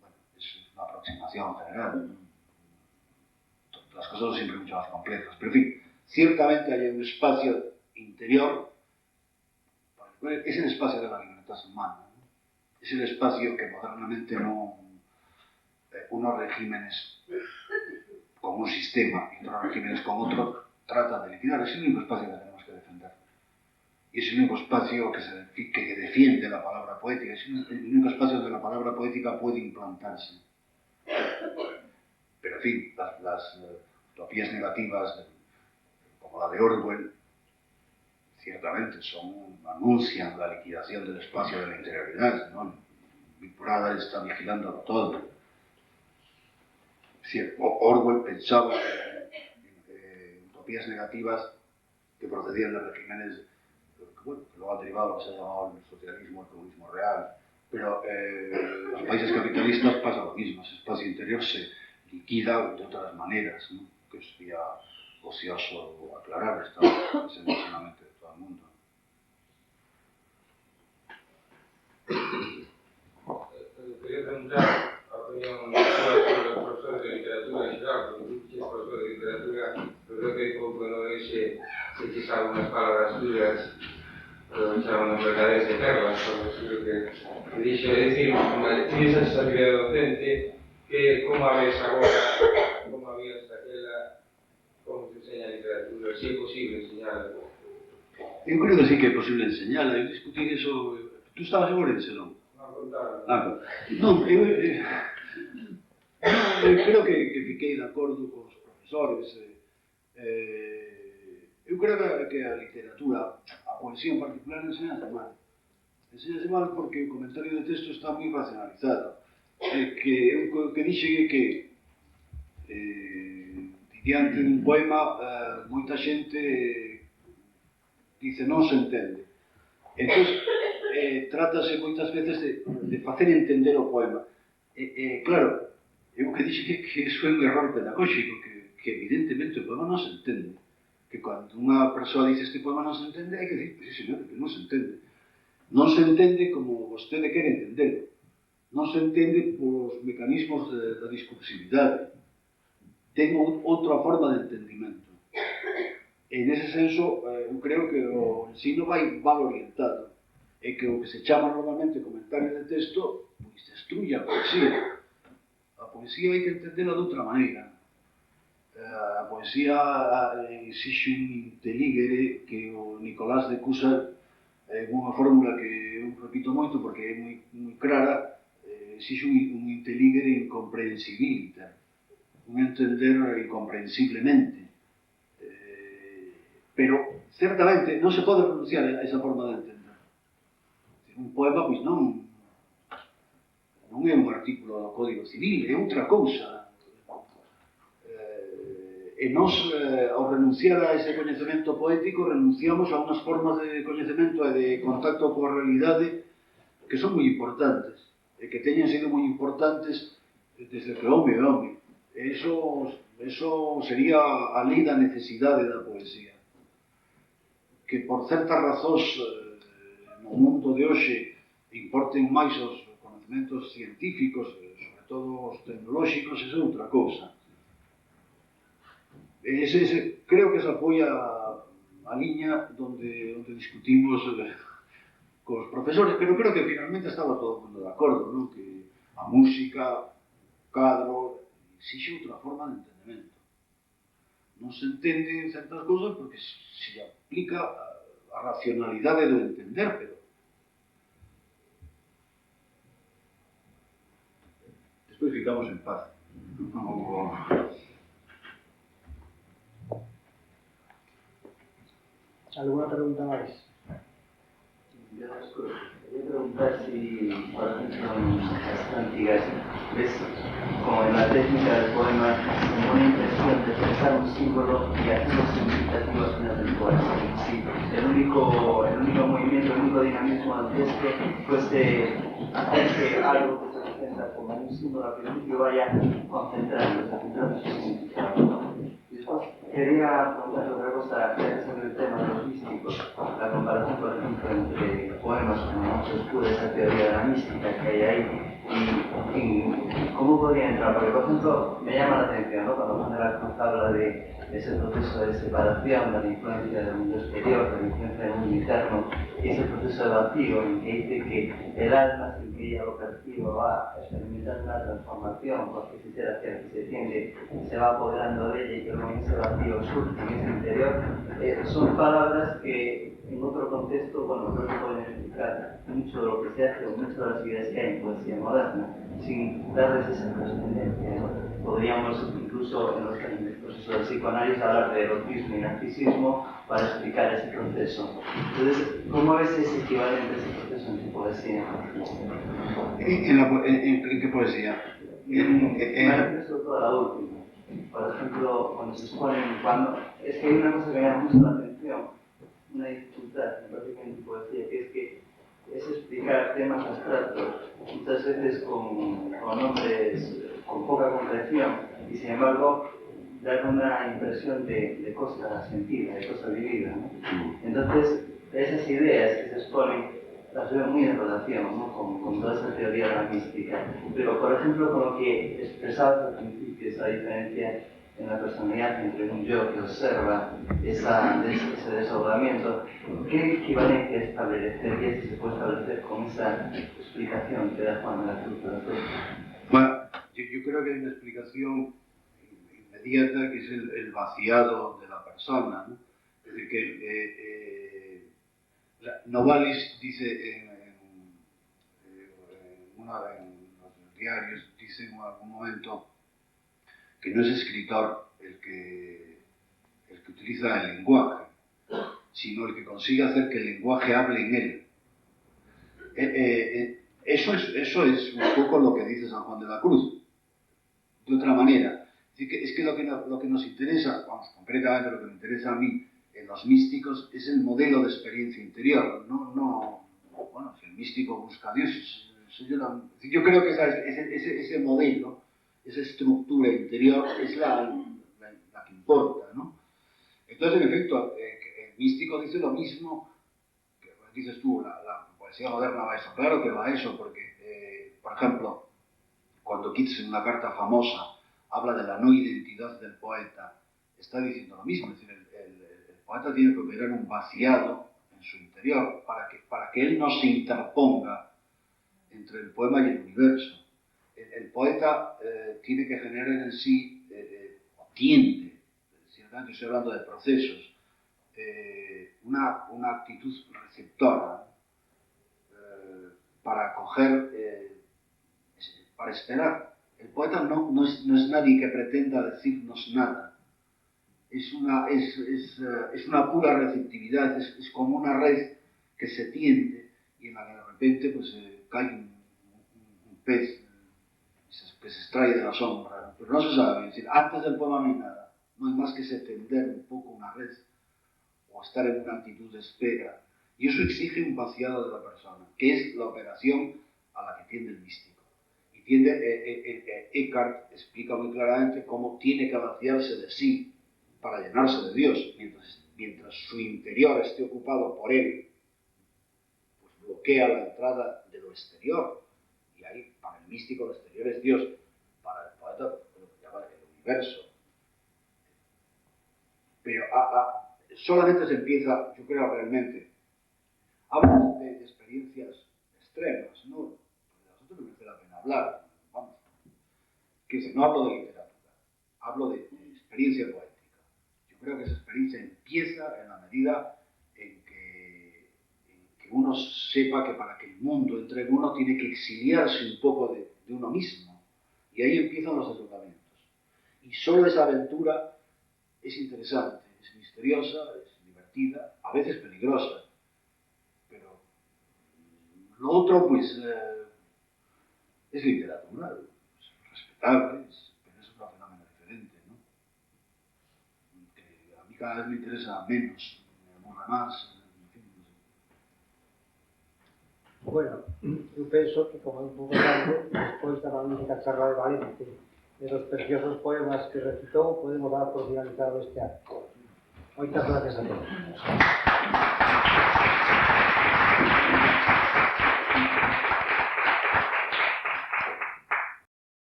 Bueno, es una aproximación general, ¿no? Las cosas son siempre mucho más complejas. Pero, en fin, ciertamente hay un espacio interior, es el espacio de la libertad humana, ¿no? Es el espacio que modernamente unos regímenes con un sistema y otros regímenes con otro tratan de liquidar. Es el único espacio que tenemos que defender. Y es el único espacio que defiende la palabra poética. Es el único espacio donde la palabra poética puede implantarse. Pero, en fin, las utopías negativas, como la de Orwell, ciertamente anuncian la liquidación del espacio de la interioridad, ¿no? Big Brother está vigilando todo. Sí, Orwell pensaba en utopías negativas que procedían de regímenes que luego han derivado lo que se ha llamado el socialismo, el comunismo real. Pero en los países capitalistas pasa lo mismo, ese espacio interior se liquida de otras maneras, ¿no? Que sería ocioso aclarar, esto es en la mente de todo el mundo. Quería preguntar a opinión sobre los profesores de literatura en general, porque tú que eres profesor de literatura, pero creo que poco no se eches algunas palabras tuyas, aprovechar unas verdaderas perlas, por decir que dixo, é dicir, tienes esa actividade docente, que como a ves agora, como habías daquela, como se enseña a literatura, se é posible enseñar. Eu creo que sí que é posible enseñala. Eu discutí eso... Tú estabas en Ourense, non? Claro. Non, eu creo que fiquei de acordo con os profesores. Eu creo que a literatura, a poesía en particular, enseñase mal. Enseñase mal porque o comentario de texto está moi racionalizado. Que eu que dixe que diante dun poema moita xente dice non se entende. Entón, trátase moitas veces de facer entender o poema. Claro, eu que dixe que iso é un error pedagóxico, que evidentemente o poema non se entende. Que cando unha persoa dice este poema non se entende, hai que dicir, sí, señor, que non se entende. Non se entende como vostede quere entendelo. Non se entende polos mecanismos da discursividade. Ten outra forma de entendimento. E nese senso, eu creo que o ensino vai mal orientado. E que o que se chama normalmente comentario de texto, pois destruye a poesía. A poesía hai que entendela de outra maneira. A poesía exixe un inteligere que o Nicolás de Cusa, unha fórmula que eu repito moito porque é moi clara, exixe un inteligere incomprehensibilita, un entender incomprensiblemente. Pero, certamente, non se pode renunciar a esa forma de entender. Un poema, pois non é un artículo do Código Civil, é outra cousa. E nós, ao renunciar a ese coñecemento poético, renunciamos a unhas formas de coñecemento e de contacto coa realidade que son moi importantes, e que teñen sido moi importantes desde que o home é home. Eso sería a lei da necesidade da poesía. Que por certas razóns no mundo de hoxe importen máis os conhecimentos científicos, sobre todo os tecnolóxicos, esa é outra cousa. Creo que esa foi a liña donde discutimos cos profesores, pero creo que finalmente estaba todo o mundo de acordo, non? Que a música, o cadro, exixe outra forma de entendemento. Non se entende certas cousas porque se aplica a racionalidade do entender, pero despois ficamos en paz. ¿Alguna pregunta máis? Quería preguntar si, por ejemplo, en las cánticas, ves como en la técnica del poema como una impresión de pensar un símbolo y hacerlo significativo al final del poema. Si el único movimiento, el único dinamismo del texto fuese hacer que algo que se presenta como un símbolo al principio vaya concentrando su significado. Quería preguntar otra cosa sobre el tema de los místicos, la comparación, por ejemplo, entre poemas como Noche Oscura, esa teoría de la mística que hay ahí, y cómo podría entrar, porque por ejemplo me llama la atención, ¿no? Cuando Juan de la Cruz habla de ese proceso de separación, de la influencia del mundo exterior, de la influencia del mundo interno, y ese proceso de vacío en que dice que el alma, sin que ella lo perciba, va experimentando una transformación, porque si se hacia el que se tiende, se va apoderando de ella y que luego ese vacío surge en ese interior, son palabras que en otro contexto, bueno, creo que pueden explicar mucho de lo que se hace o mucho de las ideas que hay en poesía moderna, sin darles esa trascendencia, ¿no? Podríamos incluso en el proceso del psicoanálisis hablar de erotismo y narcisismo para explicar ese proceso. Entonces, ¿cómo ves ese equivalente a ese proceso en tu poesía? ¿En qué poesía? Sobre todo la última. Por ejemplo, cuando se exponen, es que hay una cosa que me llama mucho la atención, una dificultad, me parece que en tu poesía, que es explicar temas abstractos, muchas veces con nombres con poca concreción, y sin embargo dar una impresión de cosa sentida, de cosa vivida, ¿no? Entonces, esas ideas que se exponen las veo muy en relación, ¿no? con toda esa teoría de la mística. Pero, por ejemplo, con lo que expresabas al principio, esa diferencia en la personalidad entre un yo que observa ese desdoblamiento, ¿qué equivalencia establecer? ¿Qué se puede establecer con esa explicación que da Juan de la Cruz? Bueno, yo creo que hay una explicación inmediata que es el vaciado de la persona, ¿no? Es decir, que O sea, Novalis dice en los diarios, dice en algún momento que no es escritor el que utiliza el lenguaje, sino el que consigue hacer que el lenguaje hable en él. Eso es un poco lo que dice San Juan de la Cruz, de otra manera. Es que lo que nos interesa, vamos, concretamente lo que me interesa a mí en los místicos es el modelo de experiencia interior. Bueno, si el místico busca a Dios, yo creo que ese modelo, esa estructura interior es la que importa, ¿no? Entonces, en efecto, el místico dice lo mismo que dices tú, la poesía moderna va a eso. Claro que va a eso, porque, por ejemplo, cuando Keats en una carta famosa habla de la no identidad del poeta, está diciendo lo mismo. Es decir, el poeta tiene que operar un vaciado en su interior para que él no se interponga entre el poema y el universo. El poeta tiene que generar en sí, tiende, yo estoy hablando de procesos, una actitud receptora para acoger, para esperar. El poeta no es nadie que pretenda decirnos nada. Es una pura receptividad, es como una red que se tiende y en la que de repente pues, cae un pez que se extrae de la sombra, pero no se sabe. Es decir, antes del poema no hay nada, no hay más que se tender un poco una red o estar en una actitud de espera, y eso exige un vaciado de la persona, que es la operación a la que tiende el místico. Y Eckhart explica muy claramente cómo tiene que vaciarse de sí para llenarse de Dios, mientras su interior esté ocupado por él, pues bloquea la entrada de lo exterior. Y ahí, para el místico, lo exterior es Dios. Para el poeta, lo que llama el universo. Pero solamente se empieza, yo creo realmente, habla de experiencias extremas, ¿no? De nosotros no merece la pena hablar, vamos. Que no hablo de literatura, hablo de experiencia poética. Yo creo que esa experiencia empieza en la medida en que uno sepa que para que el mundo entre en uno tiene que exiliarse un poco de uno mismo. Y ahí empiezan los desdoblamientos. Y solo esa aventura es interesante, es misteriosa, es divertida, a veces peligrosa. Pero lo otro, pues, es literatura, es respetable, pero es un fenómeno diferente, ¿no? Que a mí cada vez me interesa menos, me aburre más. Bueno, yo pienso que como es un poco largo, después de la magnífica charla de Valente, de los preciosos poemas que recitó, podemos dar por finalizado este acto. Muchas gracias a todos.